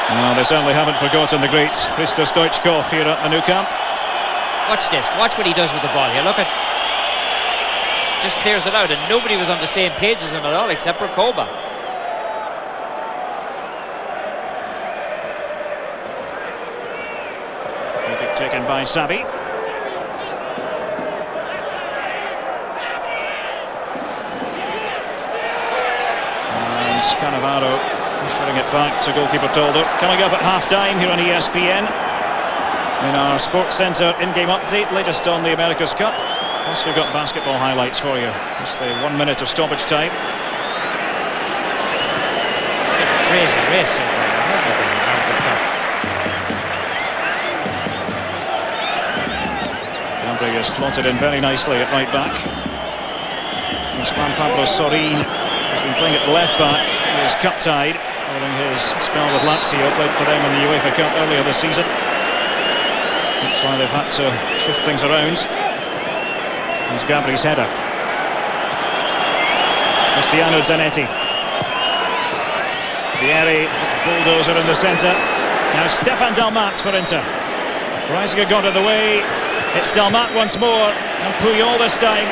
Well, they certainly haven't forgotten the great Hristo Stoichkov here at the Nou Camp. Watch this. Watch what he does with the ball here. Look at. Just clears it out, and nobody was on the same page as him at all except for Koba. Free kick taken by Xavi. And Cannavaro shooting it back to goalkeeper Toldo. Coming up at half-time here on ESPN. In our Sports Centre in-game update, latest on the America's Cup. Plus we've got basketball highlights for you. It's the 1 minute of stoppage time. Been a crazy race so far, hasn't it, the America's Cup? Gambri is slotted in very nicely at right back. It's Juan Pablo Sorin, who's been playing at left back. He is cup-tied following his spell with Lazio, played for them in the UEFA Cup earlier this season. That's why they've had to shift things around. There's Gabri's header. Cristiano Zanetti. Vieri, bulldozer in the centre. Now Stefan Dalmat for Inter. Reisiger got in the way. It's Dalmat once more, and Puyol this time.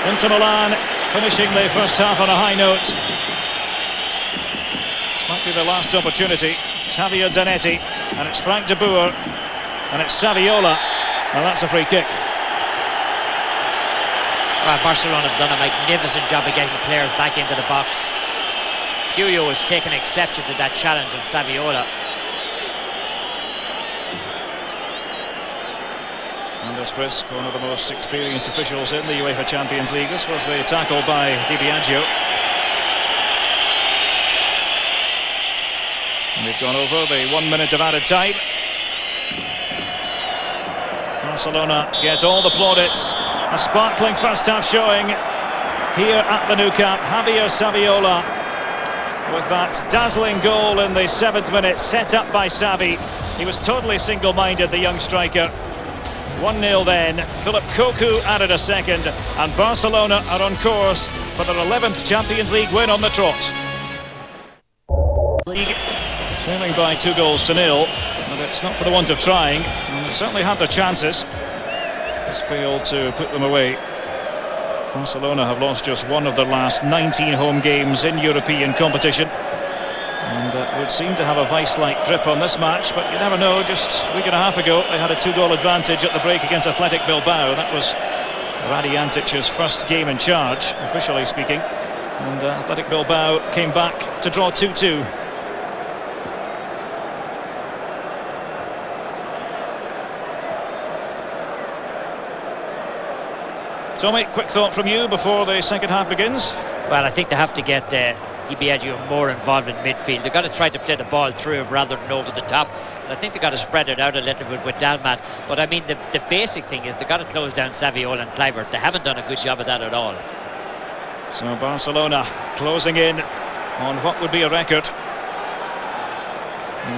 Inter Milan finishing the first half on a high note. This might be the last opportunity. It's Javier Zanetti, and it's Frank de Boer. And it's Saviola, and that's a free kick. Well, Barcelona have done a magnificent job of getting the players back into the box. Puyol has taken exception to that challenge on Saviola. Anders Frisk, one of the most experienced officials in the UEFA Champions League. This was the tackle by Di Biagio. And we've gone over the 1 minute of added time. Barcelona get all the plaudits. A sparkling first half showing here at the Nou Camp. Javier Saviola with that dazzling goal in the 7th minute, set up by Xavi. He was totally single-minded, the young striker. 1-0 then. Philip Koku added a second, and Barcelona are on course for their 11th Champions League win on the trot. League trailing by 2-0, but it's not for the want of trying, and they've certainly had their chances. Just failed to put them away. Barcelona have lost just one of their last 19 home games in European competition, and would seem to have a vice-like grip on this match, but you never know. Just a week and a half ago they had a 2-goal advantage at the break against Athletic Bilbao. That was Radi Antic's first game in charge, officially speaking, and Athletic Bilbao came back to draw 2-2. Tommy, quick thought from you before the second half begins? Well, I think they have to get Di Biagio more involved in midfield. They've got to try to play the ball through him rather than over the top. And I think they've got to spread it out a little bit with Dalmat. But I mean, the basic thing is they've got to close down Saviola and Kluivert. They haven't done a good job of that at all. So Barcelona closing in on what would be a record.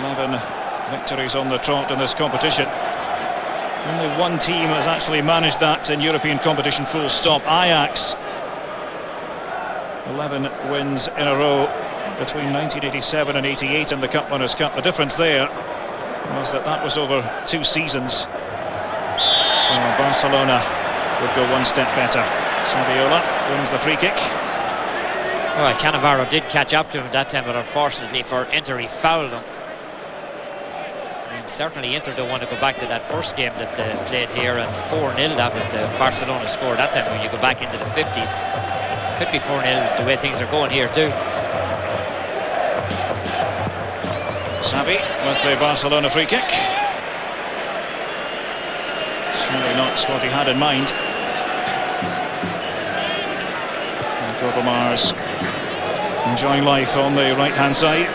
11 victories on the trot in this competition. Only one team has actually managed that in European competition, full stop. Ajax. 11 wins in a row between 1987 and 88 in the Cup Winners' Cup. The difference there was that was over 2 seasons. So Barcelona would go one step better. Saviola wins the free kick. Well, Cannavaro did catch up to him that time, but unfortunately for Inter, he fouled him. And certainly Inter don't want to go back to that first game that they played here, and 4-0, that was the Barcelona score that time. When you go back into the 50s, could be 4-0 the way things are going here too. Xavi with the Barcelona free kick. Surely not what he had in mind. And Overmars enjoying life on the right hand side.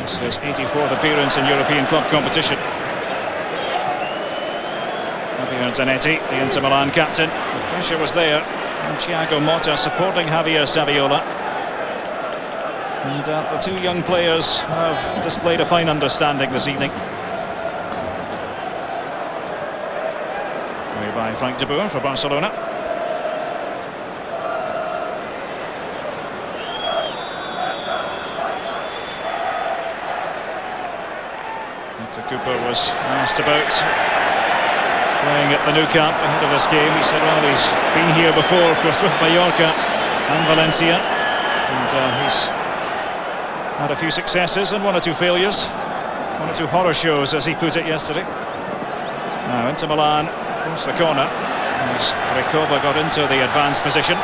This is his 84th appearance in European club competition. Javier Zanetti, the Inter Milan captain. The pressure was there, and Thiago Motta supporting Javier Saviola. And the two young players have displayed a fine understanding this evening. Away by Frank de Boer for Barcelona. Victor Cooper was asked about playing at the Nou Camp ahead of this game. He said, well, he's been here before, of course, with Mallorca and Valencia, and he's had a few successes and 1 or 2 failures, 1 or 2 horror shows, as he put it yesterday. Now into Milan, across the corner, as Recoba got into the advanced position.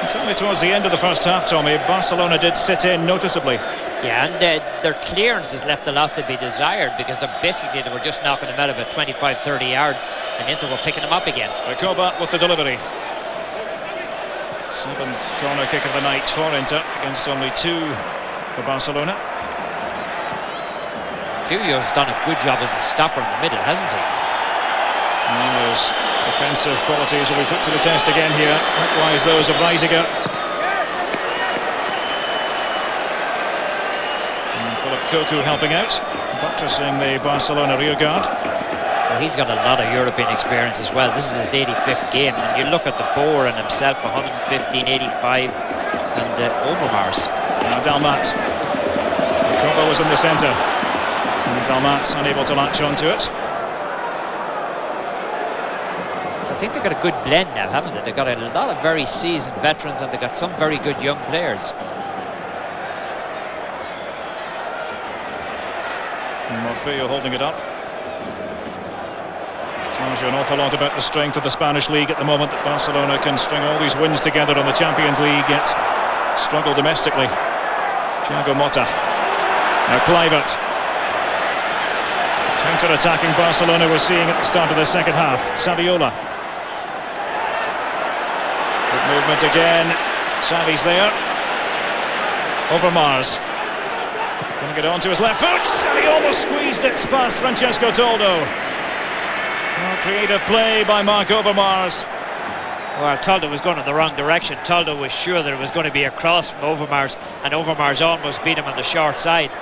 Certainly towards the end of the first half, Tommy, Barcelona did sit in noticeably. Yeah, and their clearance has left a lot to be desired, because they were just knocking them out about 25-30 yards, and Inter were picking them up again. Recoba with the delivery. 7th corner kick of the night for Inter, against only 2 for Barcelona. Puyol's done a good job as a stopper in the middle, hasn't he? Well, his defensive qualities will be put to the test again here. Likewise those of Reisiger. And Philip Koku helping out, buttressing the Barcelona rearguard. Well, he's got a lot of European experience as well. This is his 85th game, and you look at the Boer and himself, 115, 85, and Overmars. Now Dalmat. Recoba was in the centre, and Dalmat's unable to latch onto it. I think they've got a good blend now, haven't they? They've got a lot of very seasoned veterans, and they've got some very good young players. And Morfeo holding it up. Tells you an awful lot about the strength of the Spanish league at the moment, that Barcelona can string all these wins together on the Champions League, yet struggle domestically. Thiago Motta. Now Kluivert. Counter-attacking Barcelona we're seeing at the start of the second half. Saviola. Good movement again. Xavi's there. Overmars. Going to get onto his left foot. And he almost squeezed it past Francesco Toldo. Oh, creative play by Marc Overmars. Well, Toldo was going in the wrong direction. Toldo was sure that it was going to be a cross from Overmars, and Overmars almost beat him on the short side.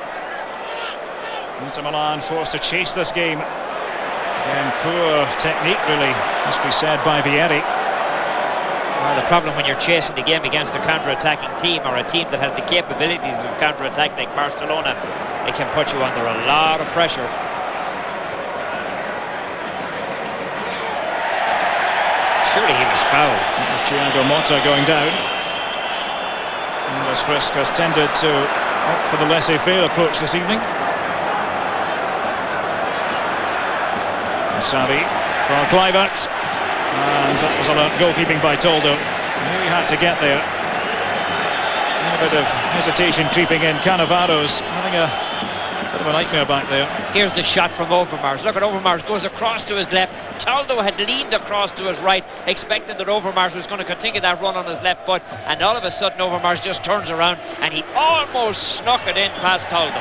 Inter Milan forced to chase this game. Again, poor technique, really, must be said, by Vieri. Well, the problem when you're chasing the game against a counter-attacking team, or a team that has the capabilities of counter-attack like Barcelona, it can put you under a lot of pressure. Surely he was fouled. That was Thiago Motta going down. And as Frisk has tended to opt for the laissez-faire approach this evening. Xavi for Kluivert, and that was alert goalkeeping by Toldo. He knew he had to get there. And a bit of hesitation creeping in. Cannavaro's having a bit of a nightmare back there. Here's the shot from Overmars. Look at Overmars, goes across to his left. Toldo had leaned across to his right, expecting that Overmars was going to continue that run on his left foot, and all of a sudden Overmars just turns around and he almost snuck it in past Toldo.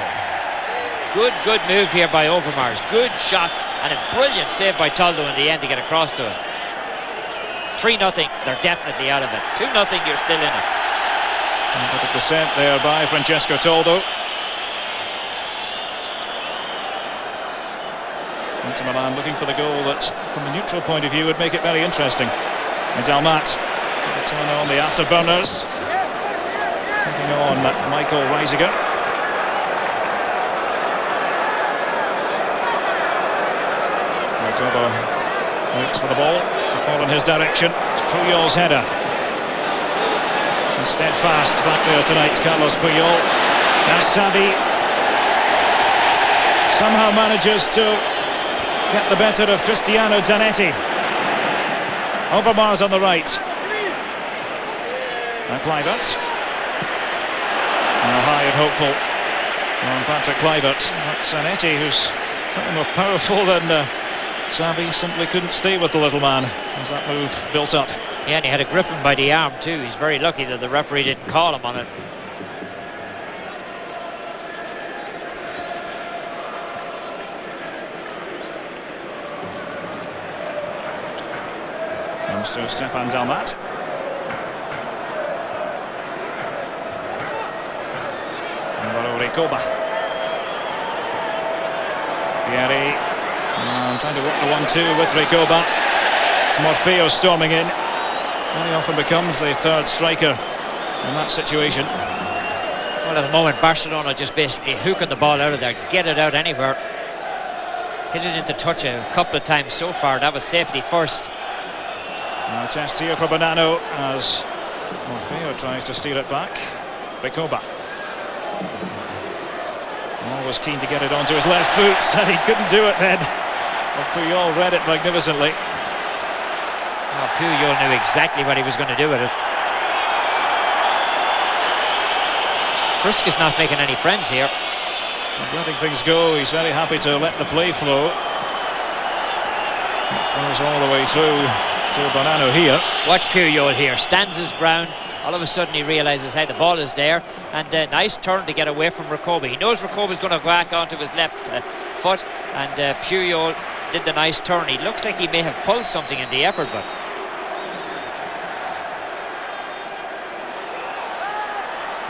Good move here by Overmars. Good shot and a brilliant save by Toldo in the end to get across to it. 3-0, they're definitely out of it. 2-0, you're still in it. A bit of descent there by Francesco Toldo. Inter Milan looking for the goal that, from a neutral point of view, would make it very interesting. And Dalmat will turn on the afterburners. Taking on Michael Reisiger. Recoba waits for the ball to fall in his direction. It's Puyol's header. And steadfast back there tonight, Carlos Puyol. Now Xavi somehow manages to get the better of Cristiano Zanetti. Overmars on the right. And Kluivert. High and hopeful on Patrick Kluivert. That's Zanetti, who's slightly more powerful than Xavi. Simply couldn't stay with the little man as that move built up. Yeah, and he had a grip him by the arm too. He's very lucky that the referee didn't call him on it. Comes to Stefan Dalmat. And Recoba. Vieri trying to work the 1-2 with Recoba. It's Morfeo storming in. Very often becomes the third striker in that situation. Well, at the moment, Barcelona just basically hooking the ball out of there, get it out anywhere. Hit it into touch a couple of times so far. That was safety first. A test here for Bonanno as Morfeo tries to steer it back. Recoba. Always keen to get it onto his left foot, and he couldn't do it then. Well, Puyol read it magnificently. Well, Puyol knew exactly what he was going to do with it. Frisk is not making any friends here. He's letting things go. He's very happy to let the play flow. It flows all the way through to Bonanno here. Watch Puyol here, stands his ground. All of a sudden he realises, hey, the ball is there, and a nice turn to get away from Recoba. He knows Recoba's going to go back onto his left foot, and Puyol did the nice turn. He looks like he may have pulled something in the effort, but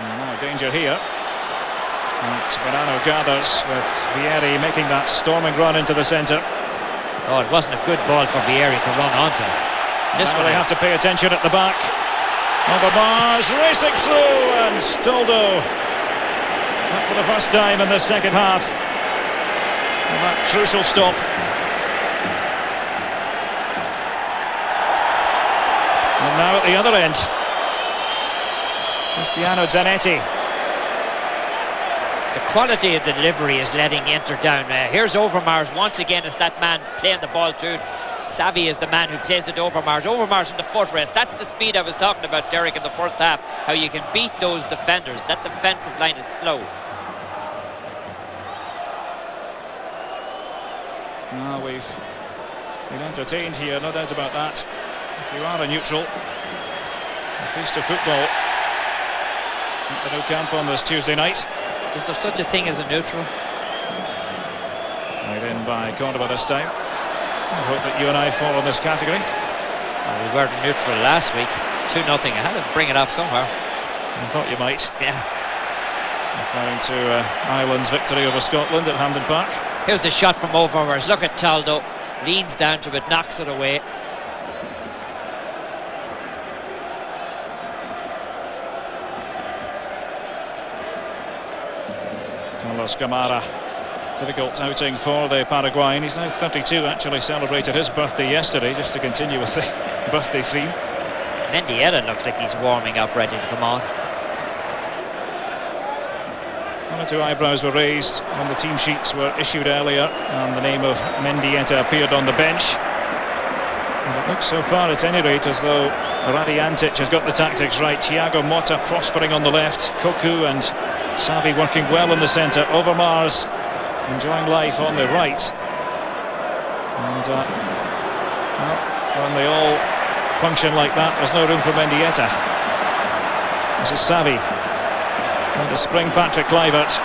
now danger here. And Bonanno gathers with Vieri making that storming run into the centre. Oh, it wasn't a good ball for Vieri to run onto. This now one they have to pay attention at the back. Overmars racing through, and Toldo up for the first time in the second half. And that crucial stop. And now at the other end, Cristiano Zanetti. The quality of the delivery is letting Inter down. Here's Overmars once again as that man playing the ball through. Xavi is the man who plays it to Overmars. Overmars in the foot race. That's the speed I was talking about, Derek, in the first half. How you can beat those defenders. That defensive line is slow. We've been entertained here, no doubt about that. If you are a neutral, a feast of football at the Nou Camp on this Tuesday night. Is there such a thing as a neutral? Right in by Cordoba this time. I hope that you and I fall in this category. Well, we were neutral last week, 2-0. I had to bring it up somewhere. I thought you might. Yeah. Referring to Ireland's victory over Scotland at Hampden Park. Here's the shot from Overmars. Look at Toldo. Leans down to it, knocks it away. Carlos Camara. Difficult outing for the Paraguayan. He's now 32, actually celebrated his birthday yesterday, just to continue with the birthday theme. Mendieta looks like he's warming up, ready to come on. One or two eyebrows were raised when the team sheets were issued earlier and the name of Mendieta appeared on the bench. And it looks so far, at any rate, as though Radiantic has got the tactics right. Thiago Motta prospering on the left. Cocu and Xavi working well in the centre. Overmars enjoying life on the right. And well, when they all function like that, there's no room for Mendieta. This is Xavi. And to spring Patrick Kluivert.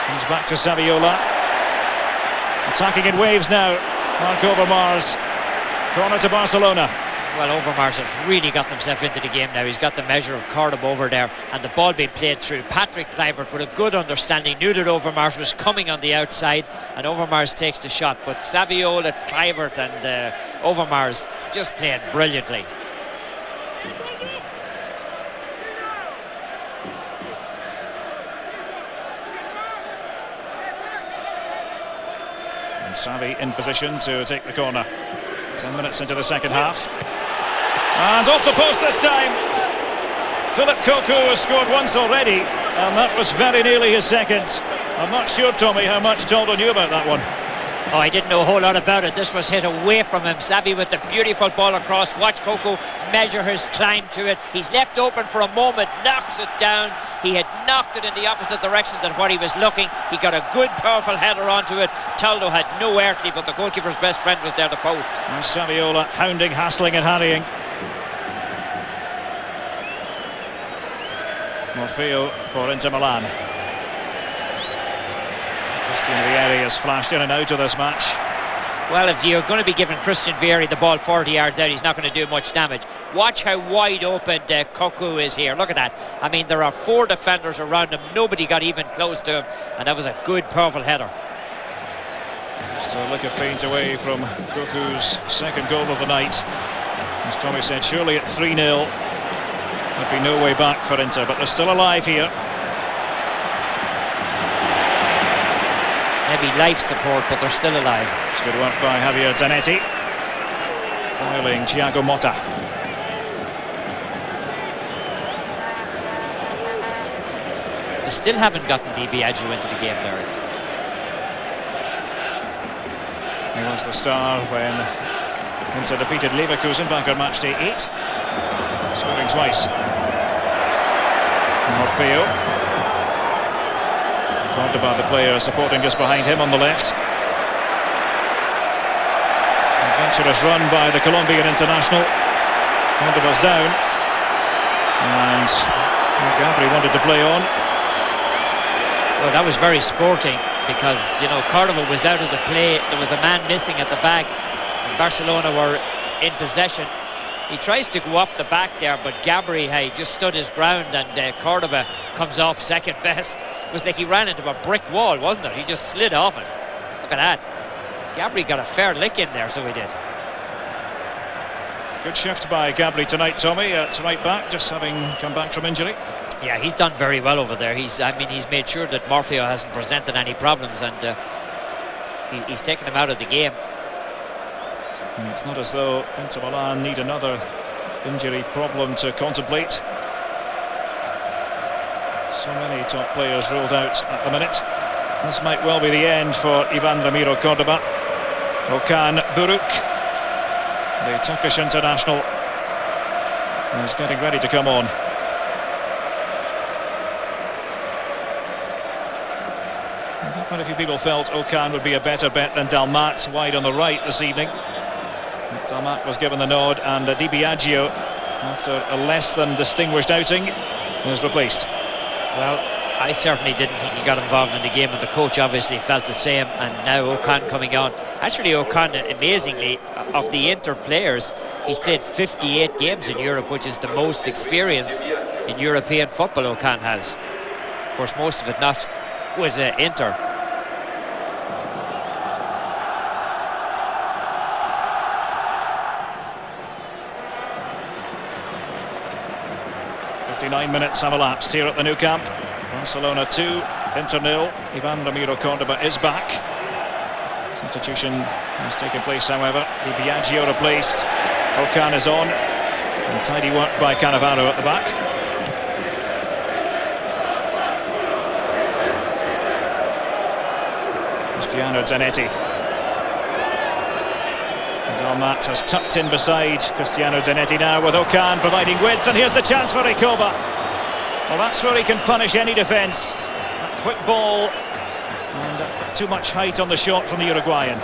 Comes back to Saviola. Attacking in waves now. Marc Overmars. Corner to Barcelona. Well, Overmars has really got himself into the game now. He's got the measure of Cordoba over there, and the ball being played through. Patrick Kluivert, with a good understanding, knew that Overmars was coming on the outside, and Overmars takes the shot. But Saviola, Kluivert and Overmars just playing brilliantly. And Xavi in position to take the corner. 10 minutes into the second half. And off the post this time. Philip Cocu has scored once already, and that was very nearly his second. I'm not sure, Tommy, how much Toldo knew about that one. Oh, I didn't know a whole lot about it. This was hit away from him. Xavi with the beautiful ball across. Watch Cocu measure his climb to it. He's left open for a moment, knocks it down. He had knocked it in the opposite direction than where he was looking. He got a good, powerful header onto it. Toldo had no earthly, but the goalkeeper's best friend was there, the post. And Saviola hounding, hassling and harrying. Morfeo for Inter Milan. Christian Vieri has flashed in and out of this match. Well, if you're going to be giving Christian Vieri the ball 40 yards out, he's not going to do much damage. Watch how wide open Cocu is here. Look at that. I mean, there are 4 defenders around him. Nobody got even close to him, and that was a good, powerful header. Just a lick of paint away from Cocu's second goal of the night. As Tommy said, surely at 3-0 there'd be no way back for Inter, but they're still alive here. Maybe life support, but they're still alive. It's good work by Javier Zanetti. Foiling Thiago Motta. They still haven't gotten Dibiagio into the game, Derek. He was the star when Inter defeated Leverkusen back on match day 8. Scoring twice. Morfeo. Cordoba, the player, supporting just behind him on the left. Adventurous run by the Colombian international. Cordoba's down. And Gabri wanted to play on. Well, that was very sporting because, you know, Cordoba was out of the play. There was a man missing at the back, and Barcelona were in possession. He tries to go up the back there, but Gabri just stood his ground, and Cordoba comes off second best. It was like he ran into a brick wall, wasn't it? He just slid off it. Look at that. Gabri got a fair lick in there, so he did. Good shift by Gabri tonight, Tommy. It's right back, just having come back from injury. Yeah, he's done very well over there. He's made sure that Morfeo hasn't presented any problems, and he's taken him out of the game. It's not as though Inter Milan need another injury problem to contemplate. So many top players rolled out at the minute. This might well be the end for Ivan Ramiro Cordoba. Okan Buruk, the Turkish international, is getting ready to come on. I think quite a few people felt Okan would be a better bet than Dalmat wide on the right this evening. Dalmat was given the nod, and Dibiagio, after a less than distinguished outing, is replaced. Well, I certainly didn't think he got involved in the game, and the coach obviously felt the same, and now Okan coming on. Actually, Okan, amazingly, of the Inter players, he's played 58 games in Europe, which is the most experience in European football Okan has. Of course, most of it not with Inter. Nine minutes have elapsed here at the Nou Camp. Barcelona 2, Inter 0. Ivan Ramiro Cordoba is back. Substitution has taken place, however. Dibiagio replaced. Okan is on. And tidy work by Cannavaro at the back. Cristiano Zanetti. Dalmat has tucked in beside Cristiano Zanetti now, with Okan providing width, and here's the chance for Recoba. Well, that's where he can punish any defence. A quick ball, and too much height on the shot from the Uruguayan.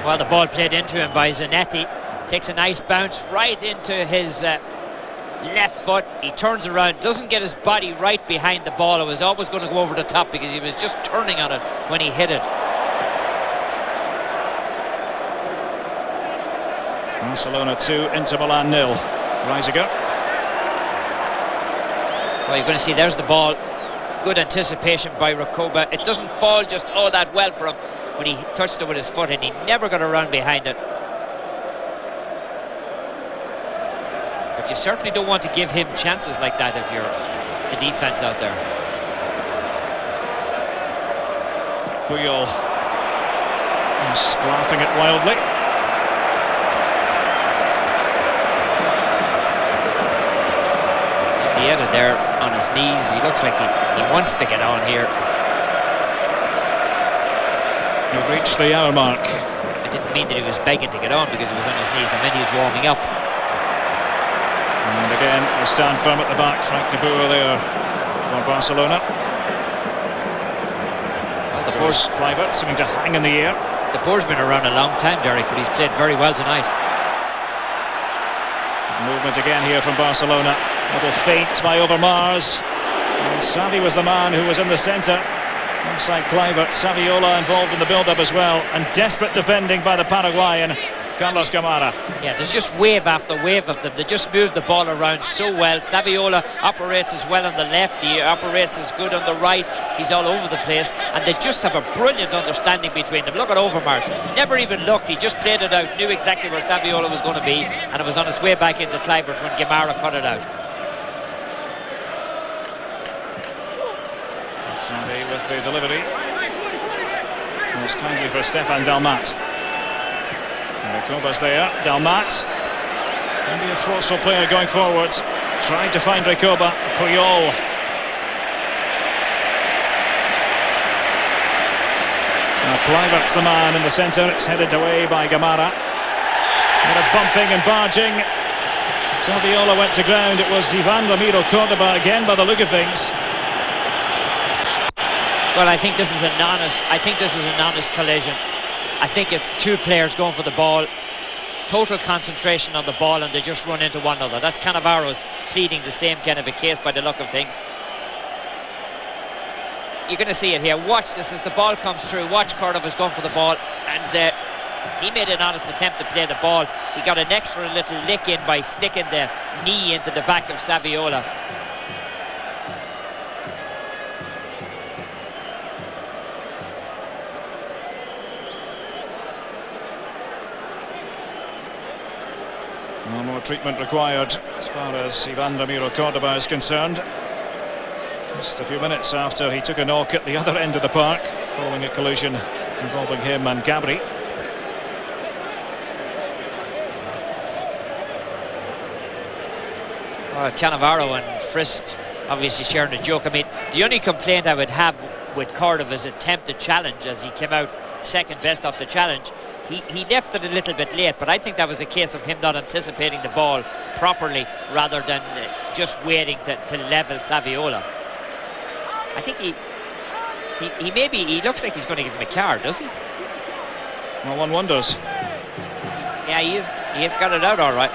Well, the ball played into him by Zanetti. Takes a nice bounce right into his left foot. He turns around, doesn't get his body right behind the ball. It was always going to go over the top because he was just turning on it when he hit it. Barcelona 2, Inter Milan 0. Reisiger. Well, you're going to see there's the ball. Good anticipation by Recoba. It doesn't fall just all that well for him when he touched it with his foot, and he never got around behind it. But you certainly don't want to give him chances like that if you're the defense out there. Puyol sclaffing it wildly. The edit there on his knees. He looks like he wants to get on here. We've reached the hour mark. I didn't mean that he was begging to get on because he was on his knees. I meant he was warming up. And again, they stand firm at the back. Frank de Boer there for Barcelona. Well, the post Kluivert seeming to hang in the air. De Boer's been around a long time, Derek, but he's played very well tonight. Movement again here from Barcelona. Little feint by Overmars. And Xavi was the man who was in the centre. Alongside Kluivert, Saviola involved in the build-up as well. And desperate defending by the Paraguayan, Carlos Gamara. Yeah, there's just wave after wave of them. They just move the ball around so well. Saviola operates as well on the left. He operates as good on the right. He's all over the place. And they just have a brilliant understanding between them. Look at Overmars. Never even looked. He just played it out. Knew exactly where Saviola was going to be. And it was on its way back into Kluivert when Gamara cut it out. Xavi with the delivery. Most kindly for Stefan Dalmat. Recoba's there. Dalmat can be a forceful player going forward. Trying to find Recoba. Puyol. Kluivert's the man in the centre. It's headed away by Gamara. A bit of bumping and barging. Saviola went to ground. It was Ivan Ramiro Cordoba again by the look of things. Well, I think this is an honest collision. I think it's two players going for the ball, total concentration on the ball, and they just run into one another. That's Cannavaro's pleading the same kind of a case by the look of things. You're going to see it here. Watch this as the ball comes through. Watch Cordova's going for the ball, and he made an honest attempt to play the ball. He got an extra little lick in by sticking the knee into the back of Saviola. No more treatment required as far as Ivan Ramiro Cordoba is concerned. Just a few minutes after he took a knock at the other end of the park following a collision involving him and Gabri. Well, Cannavaro and Frisk obviously sharing a joke. I mean, the only complaint I would have with Cordova's attempted challenge, as he came out second best off the challenge, he left it a little bit late, but I think that was a case of him not anticipating the ball properly rather than just waiting to level Saviola. I think he looks like he's going to give him a card, does he? Well, one wonders. Yeah, he has got it out all right.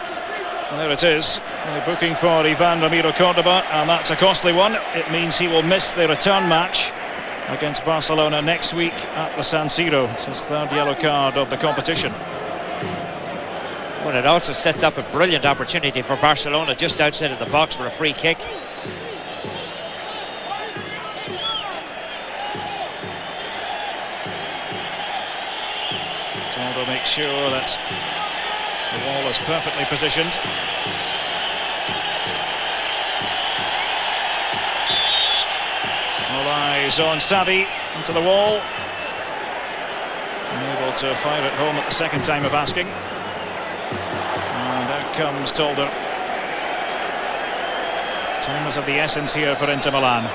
Well, there it is. The booking for Ivan Ramiro Cordoba, and that's a costly one. It means he will miss the return match against Barcelona next week at the San Siro. It's his third yellow card of the competition. Well, it also sets up a brilliant opportunity for Barcelona just outside of the box for a free kick. Toldo makes sure that the wall is perfectly positioned. All eyes on Xavi, into the wall. Unable to fire it home at the second time of asking. And out comes Toldo. Time is of the essence here for Inter Milan.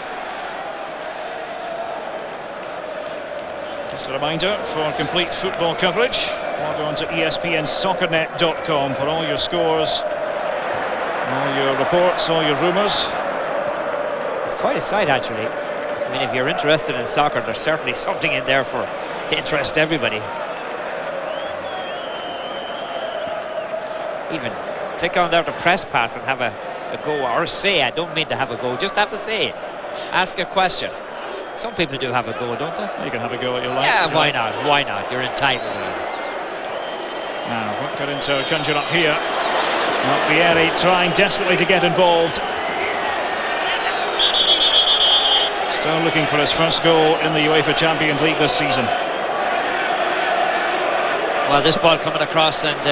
Just a reminder, for complete football coverage, Log on to ESPNsoccernet.com for all your scores, all your reports, all your rumours. It's quite a sight, actually. I mean, if you're interested in soccer, there's certainly something in there to interest everybody. Even click on there to press pass and have a go, or say. I don't mean to have a go, just have a say. Ask a question. Some people do have a go, don't they? You can have a go at your life. Yeah, why not? Why not? You're entitled to it. Now, what got into conjure up here? Well, Vieri trying desperately to get involved. Still looking for his first goal in the UEFA Champions League this season. Well, this ball coming across, and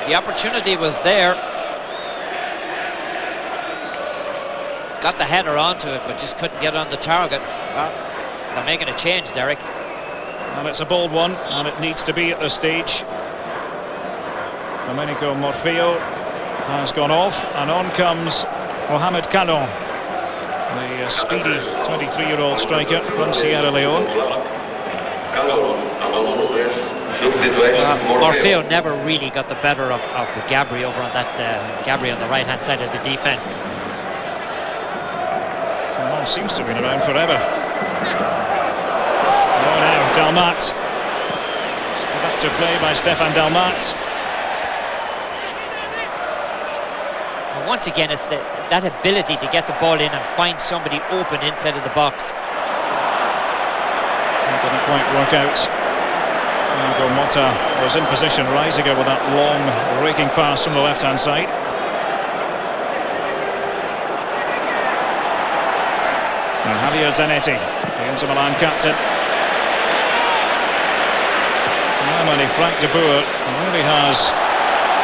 the opportunity was there. Got the header onto it, but just couldn't get on the target. Well, they're making a change, Derek. And it's a bold one, and it needs to be at this stage. Domenico Morfeo has gone off, and on comes Mohamed Kalon, the speedy 23-year-old striker from Sierra Leone. Morfeo never really got the better of Gabri over on that Gabri on the right-hand side of the defence. Kalon seems to have been around forever. Oh, now Dalmat. Back to play by Stefan Dalmat. Once again, it's that ability to get the ball in and find somebody open inside of the box. It didn't quite work out. Thiago Motta was in position, Reisiger with that long raking pass from the left-hand side. Now Javier Zanetti, the Inter Milan captain. And Frank de Boer really has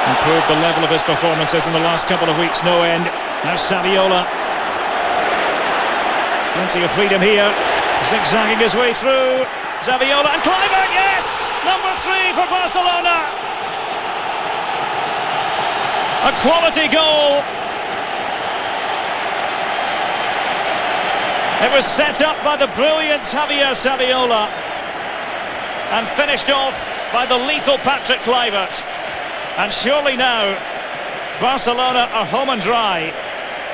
improved the level of his performances in the last couple of weeks, no end. Now Saviola. Plenty of freedom here. Zigzagging his way through. Saviola and Kluivert, yes! Number 3 for Barcelona. A quality goal. It was set up by the brilliant Javier Saviola and finished off by the lethal Patrick Kluivert. And surely now, Barcelona are home and dry.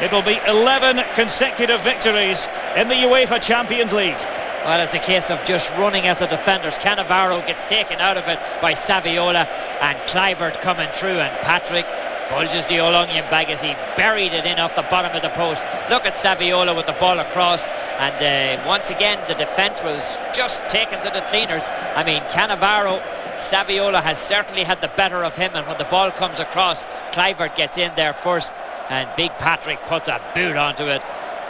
It'll be 11 consecutive victories in the UEFA Champions League. Well, it's a case of just running at the defenders. Cannavaro gets taken out of it by Saviola, and Kluivert coming through, and Patrick bulges the old onion bag as he buried it in off the bottom of the post. Look at Saviola with the ball across, and once again the defence was just taken to the cleaners. I mean, Cannavaro, Saviola has certainly had the better of him, and when the ball comes across, Kluivert gets in there first, and Big Patrick puts a boot onto it.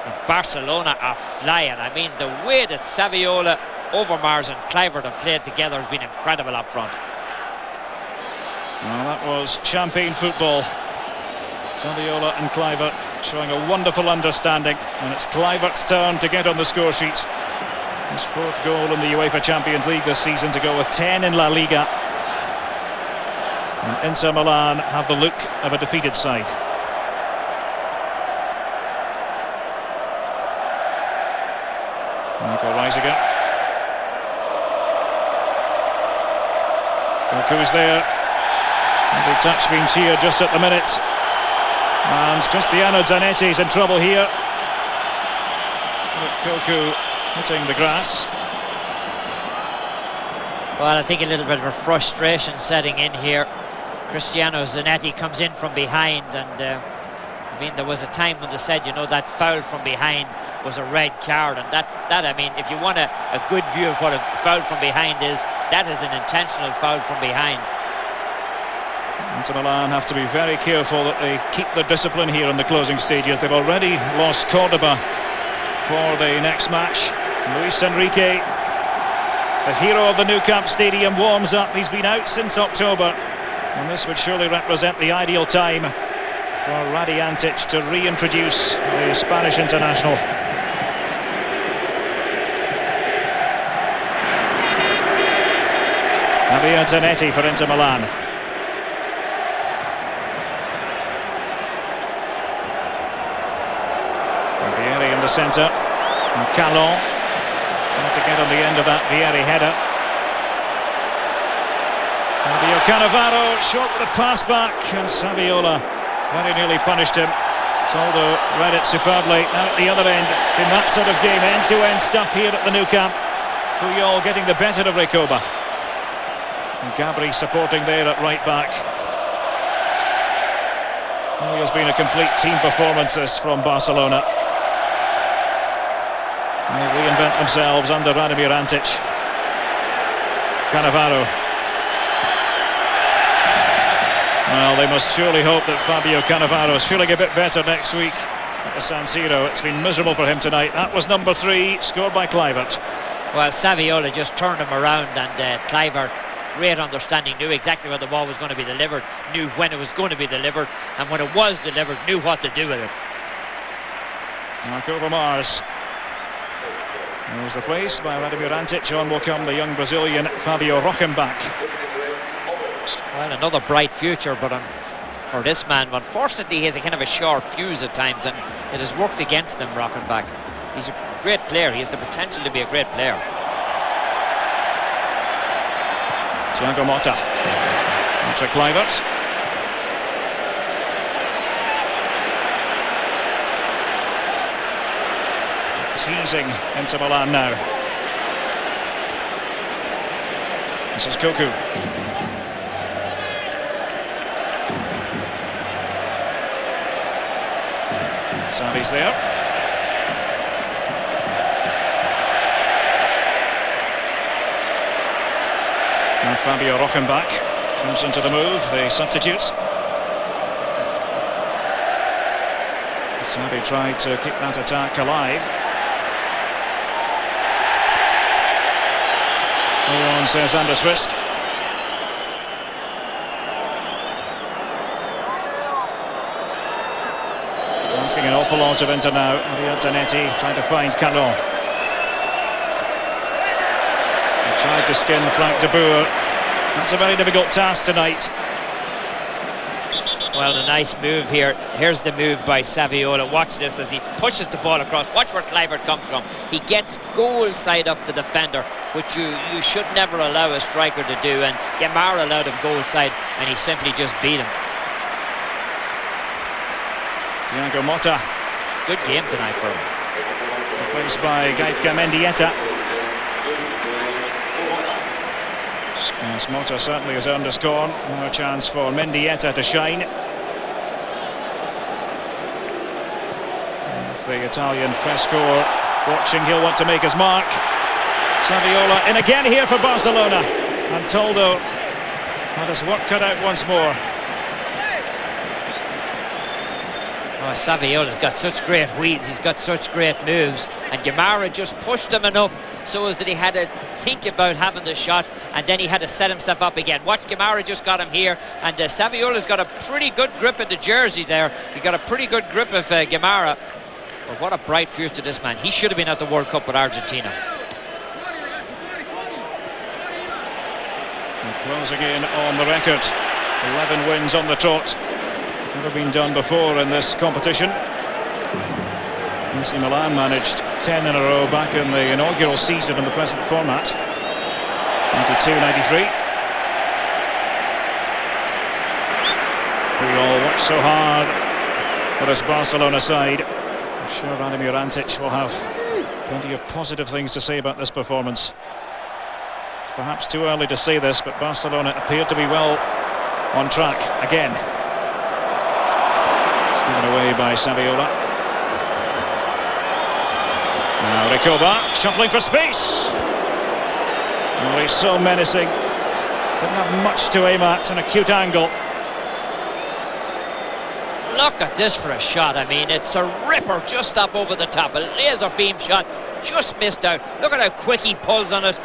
And Barcelona are flying. I mean, the way that Saviola, Overmars and Kluivert have played together has been incredible up front. Well, that was champagne football. Saviola and Kluivert showing a wonderful understanding, and it's Kluivert's turn to get on the score sheet. His 4th goal in the UEFA Champions League this season, to go with 10 in La Liga. And Inter Milan have the look of a defeated side. Michael Reisiger. Koku's there. Every touch being cheered just at the minute. And Cristiano Zanetti's in trouble here. Koku hitting the grass. Well, I think a little bit of a frustration setting in here. Cristiano Zanetti comes in from behind, and I mean, there was a time when they said, you know, that foul from behind was a red card, and that I mean, if you want a good view of what a foul from behind is, that is an intentional foul from behind. Inter Milan have to be very careful that they keep their discipline here in the closing stages. They've already lost Cordoba for the next match. Luis Enrique, the hero of the Nou Camp Stadium, warms up. He's been out since October, and this would surely represent the ideal time for Radiantic to reintroduce the Spanish international. Javier Zanetti for Inter Milan. Vieri in the centre, and Kalon trying to get on the end of that Vieri header. Cannavaro short with a pass back, and Saviola very nearly punished him. Toldo read it superbly. Now at the other end, it's been that sort of game, end-to-end stuff here at the Nou Camp. Puyol getting the better of Recoba. And Gabri supporting there at right back. Well, it has been a complete team performance this from Barcelona. They reinvent themselves under Radomir Antic. Cannavaro. Well, they must surely hope that Fabio Cannavaro is feeling a bit better next week at the San Siro. It's been miserable for him tonight. That was number 3, scored by Kluivert. Well, Saviola just turned him around, and Kluivert, great understanding, knew exactly where the ball was going to be delivered, knew when it was going to be delivered, and when it was delivered, knew what to do with it. Marco Vermaas. He was replaced by Radomir Antic. On will come the young Brazilian Fabio Rockenbach. Well, another bright future, but for this man, unfortunately, he has a kind of a short fuse at times, and it has worked against him, Rockenbach. He's a great player. He has the potential to be a great player. Thiago Motta. Patrick Kluivert. Teasing into Milan now. This is Koku. Xavi's there. Now Fabio Rockenbach comes into the move, the substitute. Xavi tried to keep that attack alive. Hold on, says Anders Frisk. Asking an awful lot of Inter now. Arianzanetti trying to find Canon. He tried to skin Frank de Boer. That's a very difficult task tonight. Well, a nice move here. Here's the move by Saviola. Watch this as he pushes the ball across. Watch where Kluivert comes from. He gets goal side of the defender, which you should never allow a striker to do. And Yamara allowed him goal side, and he simply just beat him. Thiago Motta. Good game tonight for him. Replaced by Gaitka Mendieta. Yes, Motta certainly has earned a score. Now a chance for Mendieta to shine. With the Italian press corps watching, he'll want to make his mark. Saviola in again here for Barcelona. And Toldo had his work cut out once more. Oh, Saviola's got such great reads, he's got such great moves, and Gamara just pushed him enough so as that he had to think about having the shot, and then he had to set himself up again. Watch, Gamara just got him here, and Saviola's got a pretty good grip of the jersey there. He got a pretty good grip of Gamara. But what a bright future this man. He should have been at the World Cup with Argentina. And closing in on the record. 11 wins on the trot. Never been done before in this competition. AC Milan managed 10 in a row back in the inaugural season in the present format. 92-93. Puyol worked so hard for this Barcelona side. I'm sure Radomir Antic will have plenty of positive things to say about this performance. It's perhaps too early to say this, but Barcelona appeared to be well on track again. Given away by Saviola. Now Recoba shuffling for space. Oh, he's so menacing. Didn't have much to aim at, an acute angle. Look at this for a shot. I mean, it's a ripper just up over the top. A laser beam shot, just missed out. Look at how quick he pulls on it.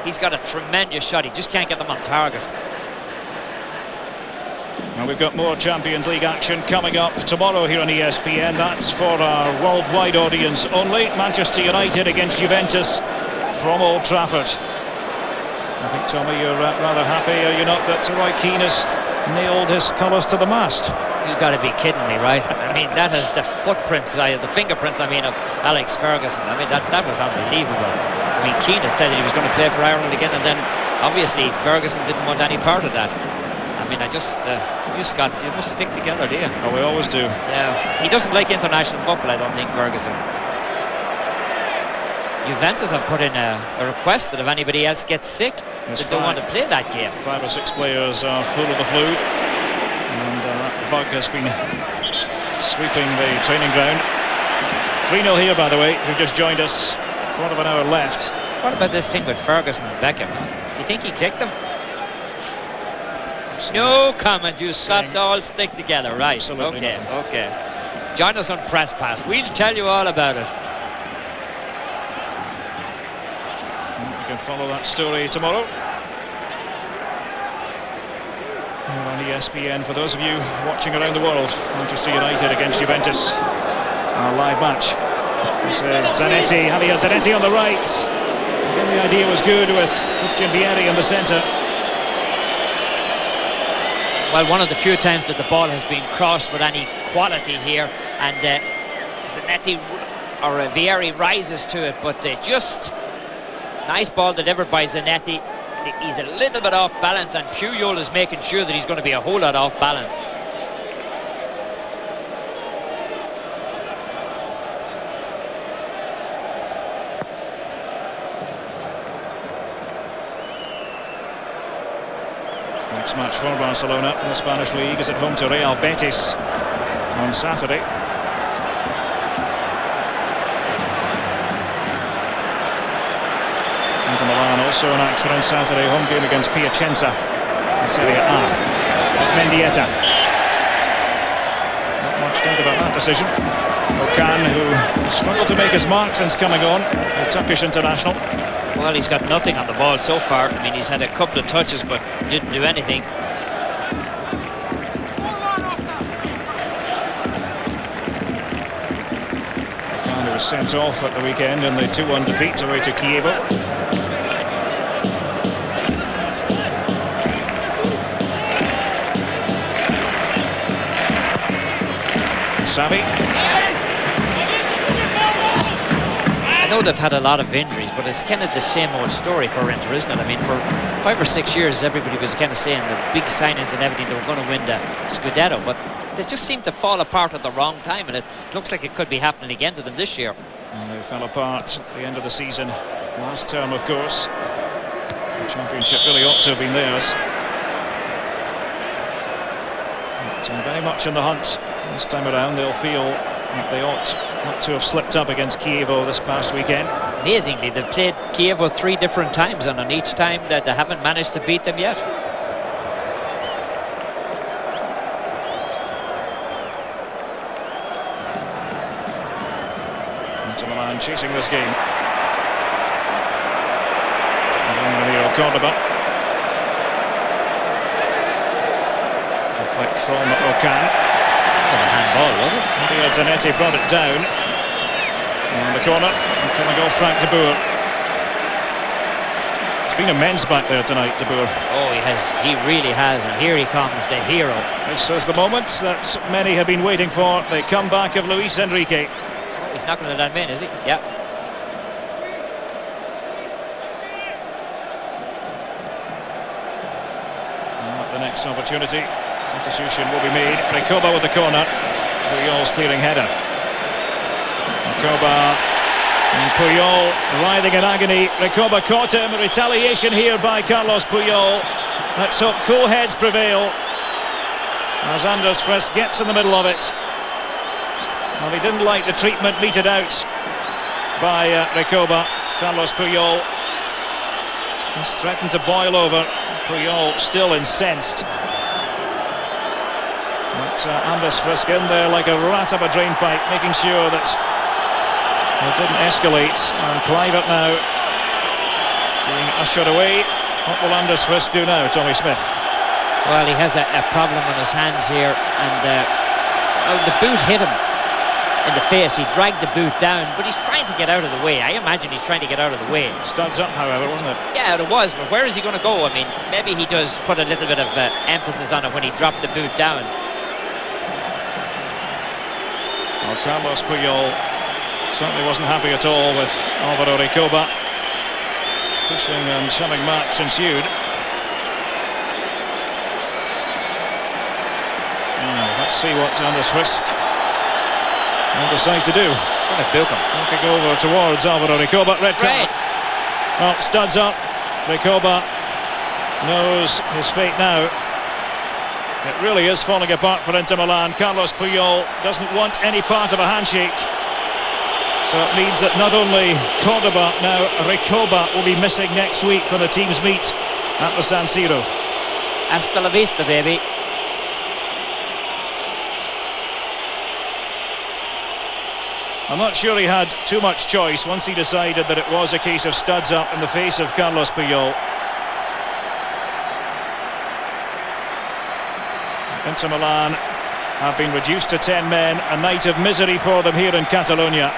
He's got a tremendous shot. He just can't get them on target. Well, we've got more Champions League action coming up tomorrow here on ESPN. That's for our worldwide audience only. Manchester United against Juventus from Old Trafford. I think, Tommy, you're rather happy, are you not, that Roy Keane has nailed his colours to the mast? You got to be kidding me, right? I mean, that is the footprints, the fingerprints, I mean, of Alex Ferguson. I mean, that was unbelievable. I mean, Keane has said that he was going to play for Ireland again, and then obviously Ferguson didn't want any part of that. I mean, you Scots, you must stick together, do you? Oh, we always do. Yeah. He doesn't like international football, I don't think, Ferguson. Juventus have put in a request that if anybody else gets sick, Yes, they don't want to play that game. 5 or 6 players are full of the flu, and that bug has been sweeping the training ground. 3-0 here, by the way, who just joined us. Quarter of an hour left. What about this thing with Ferguson and Beckham? You think he kicked them? No comment, you Scots all stick together, right? Absolutely okay, nothing. okay. Join us on Press Pass. We'll tell you all about it. You can follow that story tomorrow here on ESPN. For those of you watching around the world, Manchester United against Juventus, our live match. This is Zanetti, Javier Zanetti on the right. Again, the idea was good with Christian Vieri in the centre. Well, one of the few times that the ball has been crossed with any quality here, and Zanetti or Vieri rises to it, but just nice ball delivered by Zanetti. He's a little bit off balance, and Puyol is making sure that he's going to be a whole lot off balance. Next match for Barcelona in the Spanish League is at home to Real Betis on Saturday. Inter Milan also in action on Saturday, home game against Piacenza in Serie A. It's Mendieta. Not much doubt about that decision. Okan, who struggled to make his mark since coming on, the Turkish international. Well, he's got nothing on the ball so far. I mean, he's had a couple of touches, but didn't do anything. Okan, who was sent off at the weekend in the 2-1 defeat away to Kievo. Savi. I know they've had a lot of injuries, but it's kind of the same old story for Inter, isn't it? I mean, for 5 or 6 years, everybody was kind of saying the big signings and everything, they were going to win the Scudetto, but they just seem to fall apart at the wrong time, and it looks like it could be happening again to them this year. And they fell apart at the end of the season last term, of course. The championship really ought to have been theirs. So very much in the hunt this time around. They'll feel that they ought not to have slipped up against Kievo this past weekend. Amazingly, they've played Kievo 3 different times, and on each time that they haven't managed to beat them yet. Inter Milan chasing this game. Ramiro Cordoba. A flick from Okan. That was a handball, was it? Javier Zanetti brought it down. And the corner, and coming off Frank de Boer. It's been immense back there tonight, de Boer. Oh, he has. He really has. And here he comes, the hero. This is the moment that many have been waiting for. The comeback of Luis Enrique. Oh, he's not going to let him in, is he? Yeah. The next opportunity. Substitution will be made. Recoba with the corner. Puyol's clearing header. Recoba and Puyol writhing in agony. Recoba caught him. Retaliation here by Carlos Puyol. Let's hope cool heads prevail as Anders Frisk gets in the middle of it. Well, he didn't like the treatment meted out by Recoba. Carlos Puyol has threatened to boil over. Puyol still incensed. But Anders Frisk in there like a rat up a drain pipe, making sure that it didn't escalate. And Clive it now being ushered away. What will Anders Frisk do now, Tommy Smith? Well, he has a problem on his hands here, and the boot hit him in the face. He dragged the boot down, but he's trying to get out of the way. I imagine he's trying to get out of the way. Studs up, however, wasn't it? Yeah, it was, but where is he going to go? I mean, maybe he does put a little bit of emphasis on it when he dropped the boot down. Well, Carlos Puyol certainly wasn't happy at all with Alvaro Recoba. Pushing and shoving match ensued. Let's see what Anders Frisk will decide to do. Looking over towards Alvaro Recoba. Red card. Well, studs up. Recoba knows his fate now. It really is falling apart for Inter Milan. Carlos Puyol doesn't want any part of a handshake. So it means that not only Cordoba, now Recoba will be missing next week when the teams meet at the San Siro. Hasta la vista, baby. I'm not sure he had too much choice once he decided that it was a case of studs up in the face of Carlos Puyol. Inter Milan have been reduced to 10 men, a night of misery for them here in Catalonia.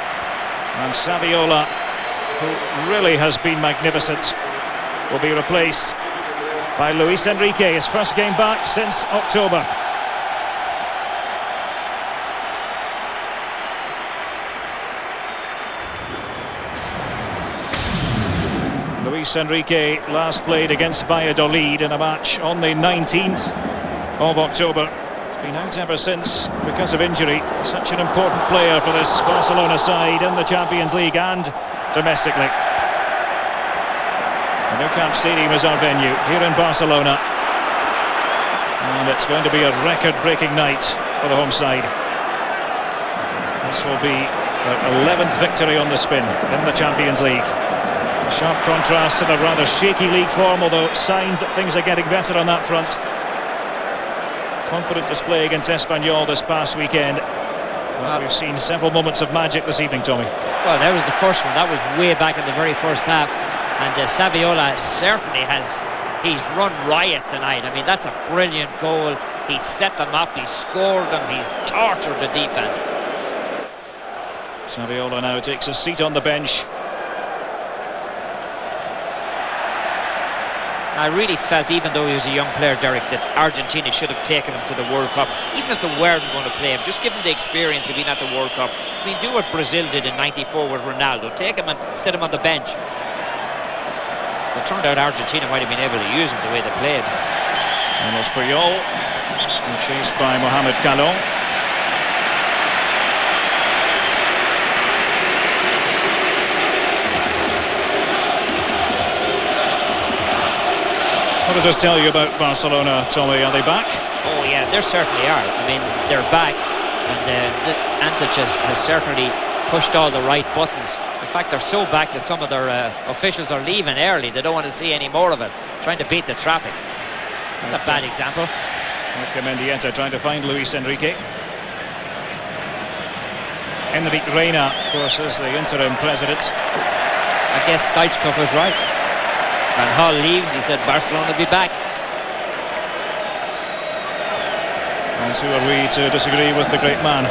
And Saviola, who really has been magnificent, will be replaced by Luis Enrique, his first game back since October. Luis Enrique last played against Valladolid in a match on the 19th of October. He's been out ever since because of injury. Such an important player for this Barcelona side in the Champions League and domestically. The Nou Camp Stadium is our venue here in Barcelona, and it's going to be a record-breaking night for the home side. This will be their 11th victory on the spin in the Champions League. A sharp contrast to the rather shaky league form, although signs that things are getting better on that front. Confident display against Espanyol this past weekend. Well, we've seen several moments of magic this evening, Tommy. Well, that was the first one. That was way back in the very first half. And Saviola certainly he's run riot tonight. I mean, that's a brilliant goal. He's set them up, he's scored them, he's tortured the defence. Saviola now takes a seat on the bench. I really felt, even though he was a young player, Derek, that Argentina should have taken him to the World Cup. Even if they weren't going to play him, just give him the experience of being at the World Cup. I mean, do what Brazil did in '94 with Ronaldo. Take him and set him on the bench. As it turned out, Argentina might have been able to use him the way they played. Carlos Puyol, chased by Mohamed Kalon. What does this tell you about Barcelona, Tommy? Are they back? Oh yeah, they certainly are. I mean, they're back, and Antic has certainly pushed all the right buttons. In fact, they're so back that some of their officials are leaving early. They don't want to see any more of it, trying to beat the traffic. That's a bad example. Mendieta trying to find Luis Enrique. Enrique Reina, of course, is the interim president. I guess Stoichkov was right. Van Gaal leaves, he said Barcelona will be back. And who are we to disagree with the great man?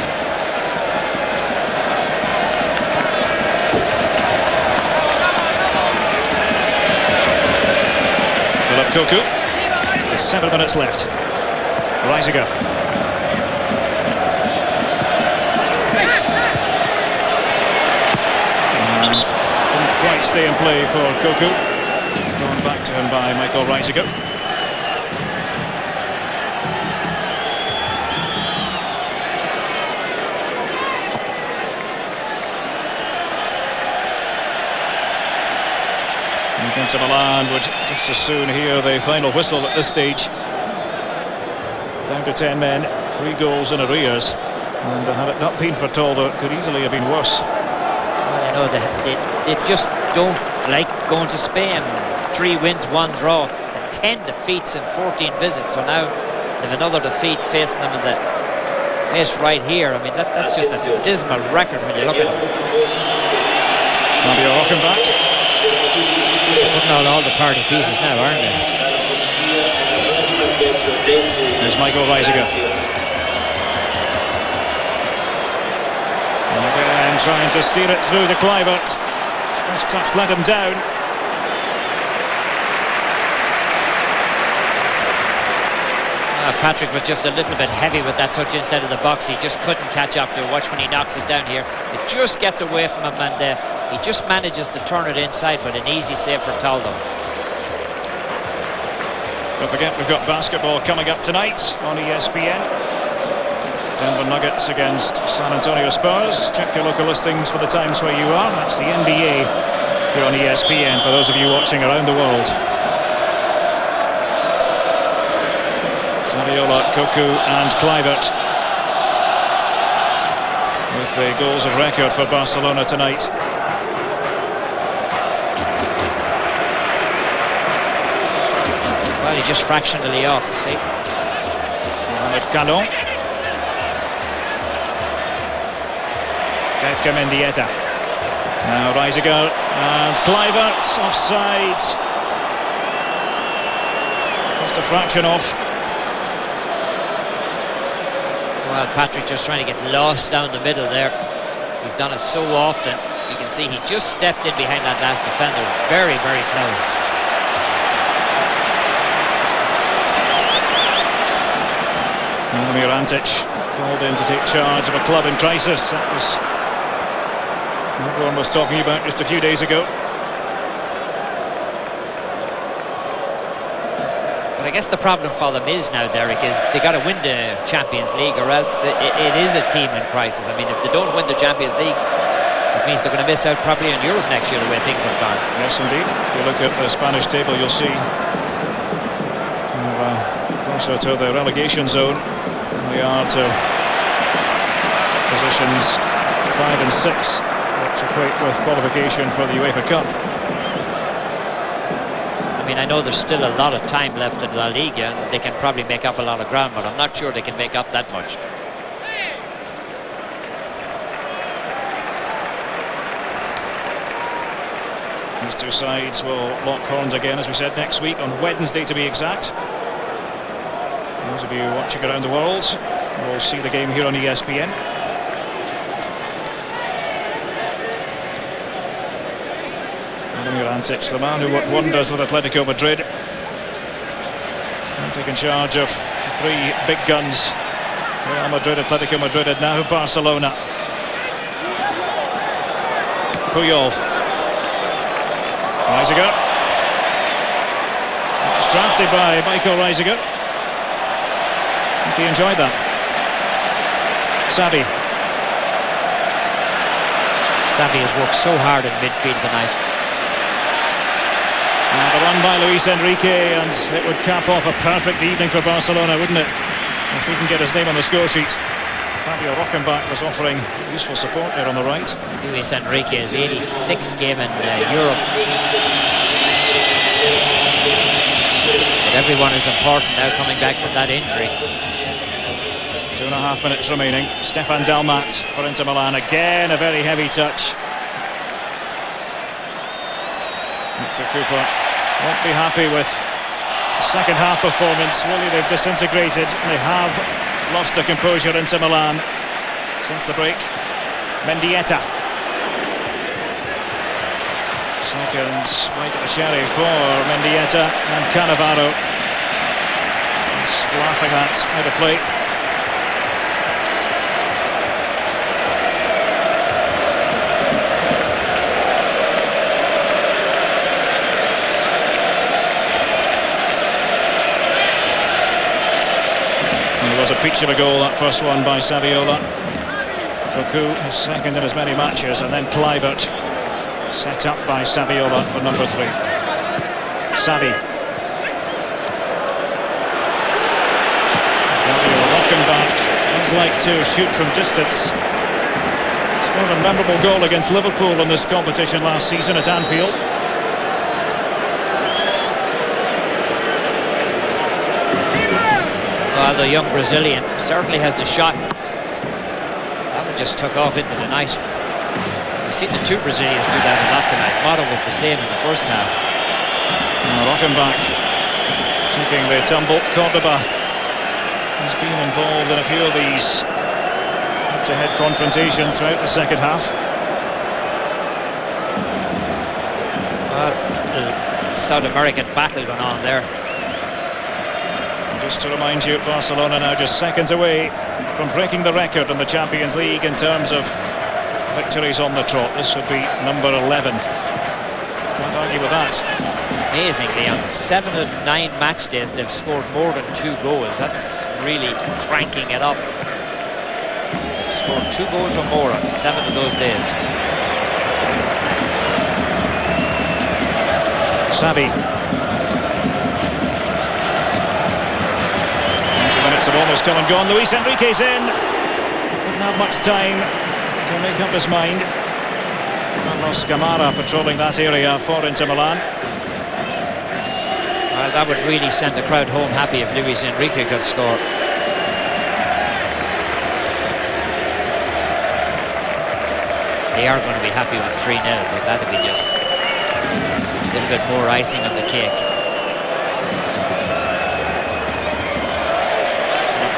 Philip Cocu. There's 7 minutes left. Reisiger. Didn't quite stay in play for Cocu. Drawn back to him by Michael Reisiger. Inter Milan would just as soon hear the final whistle at this stage. Down to 10 men, 3 goals in arrears, and had it not been for Toldo, it could easily have been worse. Well, you know, they just don't like going to Spain. 3 wins, 1 draw, and 10 defeats in 14 visits. So now they have another defeat facing them in the face right here. I mean, that's just a dismal record when you look at it. Fabio Ockenbach. They're putting out all the party pieces now, aren't they? There's Michael Reisiger. And again trying to steer it through to Kluivert. First touch let him down. Patrick was just a little bit heavy with that touch inside of the box. He just couldn't catch up to it. Watch when he knocks it down here. It just gets away from him, and he just manages to turn it inside, but an easy save for Toldo. Don't forget, we've got basketball coming up tonight on ESPN. Denver Nuggets against San Antonio Spurs. Check your local listings for the times where you are. That's the NBA here on ESPN for those of you watching around the world. Saviola, Cocu and Kluivert with the goals of record for Barcelona tonight. Well, he just fractionally off, see? Mohamed Canon. Ketka Mendieta. Now Reisiger and Kluivert offside. Just a fraction off. Well, Patrick just trying to get lost down the middle there. He's done it so often. You can see he just stepped in behind that last defender. Very, very close. Vladimir Antic called in to take charge of a club in crisis. That was everyone was talking about just a few days ago. But I guess the problem for them is now, Derek, is they got to win the Champions League, or else it is a team in crisis. I mean, if they don't win the Champions League, it means they're going to miss out probably in Europe next year the way things have gone. Yes, indeed. If you look at the Spanish table, you'll see closer to the relegation zone. We are to positions 5 and 6, which equate with qualification for the UEFA Cup. I mean, I know there's still a lot of time left in La Liga, and they can probably make up a lot of ground, but I'm not sure they can make up that much. These two sides will lock horns again, as we said, next week, on Wednesday to be exact. Those of you watching around the world will see the game here on ESPN. Vladimir Antic, the man who worked wonders with Atletico Madrid, and taking charge of the three big guns: Real Madrid, Atletico Madrid, and now Barcelona. Puyol. Reisiger. It's drafted by Michael Reisiger. He enjoyed that. Xavi has worked so hard in midfield tonight. And the run by Luis Enrique, and it would cap off a perfect evening for Barcelona, wouldn't it? If we can get his name on the score sheet. Fabio Rockenbach was offering useful support there on the right. Luis Enrique's 86th game in Europe. But everyone is important now coming back from that injury. 2.5 minutes remaining. Stefan Dalmat for Inter Milan. Again, a very heavy touch. Victor Cooper won't be happy with the second half performance. Really, they've disintegrated. They have lost their composure, Inter Milan, since the break. Mendieta. Second bite at the cherry for Mendieta, and Cannavaro is laughing at out of play. It was a peach of a goal, that first one by Saviola. Cocu, his second in as many matches, and then Kluivert, set up by Saviola for number 3. Xavi. Fabio Rockenbach does like to shoot from distance. Scored a memorable goal against Liverpool in this competition last season at Anfield. Well, the young Brazilian certainly has the shot. That one just took off into the night. We've seen the two Brazilians do that a lot tonight. Motto was the same in the first half. Rockenbach taking the tumble. Cordoba has been involved in a few of these head-to-head confrontations throughout the second half. Well, the South American battle going on there. Just to remind you, Barcelona now just seconds away from breaking the record in the Champions League in terms of victories on the trot. This would be number 11. Can't argue with that. Amazingly, on 7 of 9 match days, they've scored more than 2 goals. That's really cranking it up. scored 2 goals or more on 7 of those days. Xavi. 90 minutes have almost come and gone. Luis Enrique's in. Didn't have much time to make up his mind. Carlos Camara patrolling that area for Inter Milan. Well, that would really send the crowd home happy if Luis Enrique could score. They are going to be happy with 3-0, but that would be just a little bit more icing on the cake.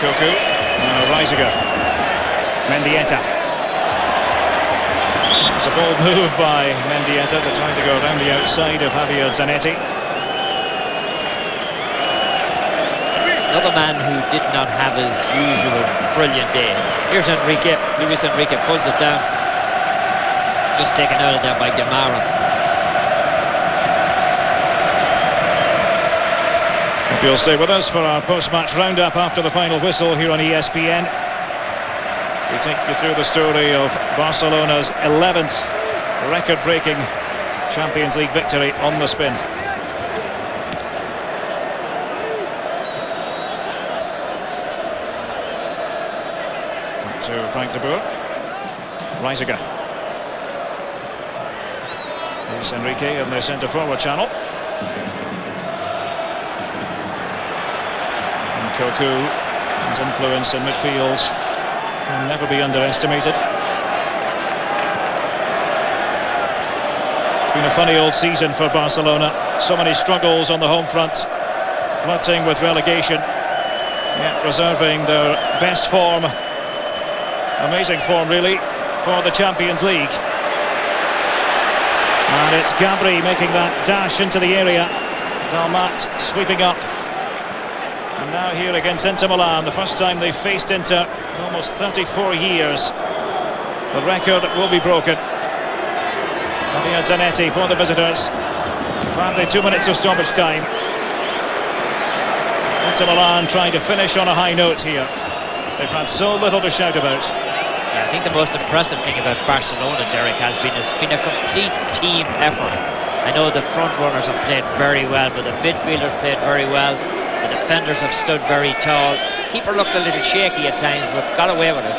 Koku, Reisiger, Mendieta. It's a bold move by Mendieta to try to go around the outside of Javier Zanetti. Another man who did not have his usual brilliant day. Here's Enrique. Luis Enrique pulls it down. Just taken out of there by Camara. Hope you'll stay with us for our post-match roundup after the final whistle here on ESPN. We take you through the story of Barcelona's 11th record-breaking Champions League victory on the spin. To Frank de Boer. Reisiger. Luis Enrique in the centre-forward channel. And Koku, his influence in midfield can never be underestimated. It's been a funny old season for Barcelona. So many struggles on the home front, flirting with relegation, yet reserving their best form. Amazing form, really, for the Champions League. And it's Gabri making that dash into the area. Dalmat sweeping up. And now here against Inter Milan, the first time they've faced Inter in almost 34 years. The record will be broken. Javier Zanetti for the visitors. Finally 2 minutes of stoppage time. Inter Milan trying to finish on a high note here. They've had so little to shout about. Yeah, I think the most impressive thing about Barcelona, Derek, has been it's been a complete team effort. I know the front runners have played very well, but the midfielders played very well. The defenders have stood very tall. Keeper looked a little shaky at times, but got away with it.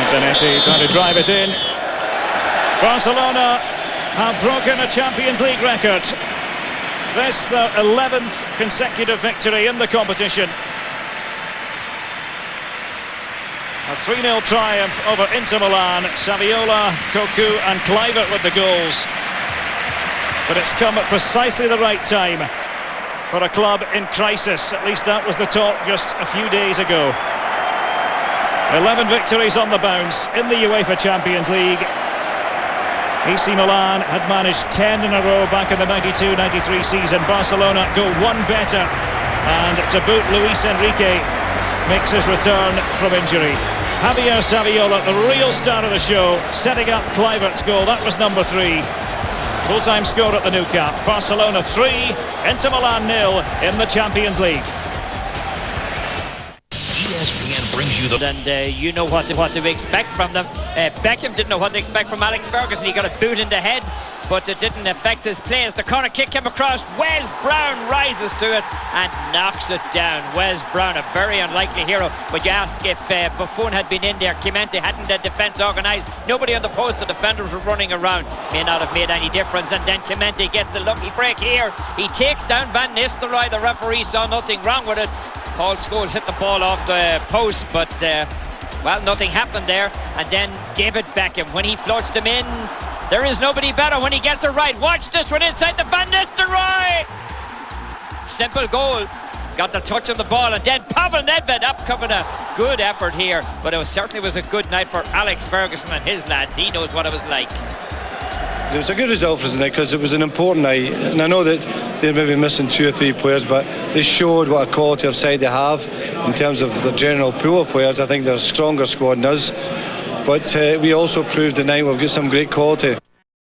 Zanetti trying to drive it in. Barcelona have broken a Champions League record. This their 11th consecutive victory in the competition. A 3-0 triumph over Inter Milan. Saviola, Koku and Kluivert with the goals. But it's come at precisely the right time for a club in crisis. At least that was the talk just a few days ago. 11 victories on the bounce in the UEFA Champions League. AC Milan had managed 10 in a row back in the 92-93 season. Barcelona go one better, and to boot, Luis Enrique makes his return from injury. Javier Saviola, the real star of the show, setting up Kluivert's goal. That was number 3. Full-time score at the Nou Camp. Barcelona 3, Inter Milan 0 in the Champions League. ESPN brings you the... And you know what to expect from them. Beckham didn't know what to expect from Alex Ferguson. He got a boot in the head, but it didn't affect his play as the corner kick came across. Wes Brown rises to it and knocks it down. Wes Brown, a very unlikely hero. But you ask if Buffon had been in there, Clemente hadn't the defence organised, nobody on the post, the defenders were running around. May not have made any difference. And then Clemente gets a lucky break here. He takes down Van Nistelrooy. The referee saw nothing wrong with it. Paul Scholes hit the ball off the post, but well, nothing happened there. And then David Beckham, when he floats them in, there is nobody better when he gets it right. Watch this one inside the Van Nistelrooy. Simple goal. Got the touch on the ball, and then Pavel Nedved up covering a good effort here. But it certainly was a good night for Alex Ferguson and his lads. He knows what it was like. It was a good result for us tonight because it was an important night, and I know that they're maybe missing 2 or 3 players, but they showed what a quality of side they have in terms of the general pool of players. I think they're a stronger squad than us, but we also proved tonight we've got some great quality.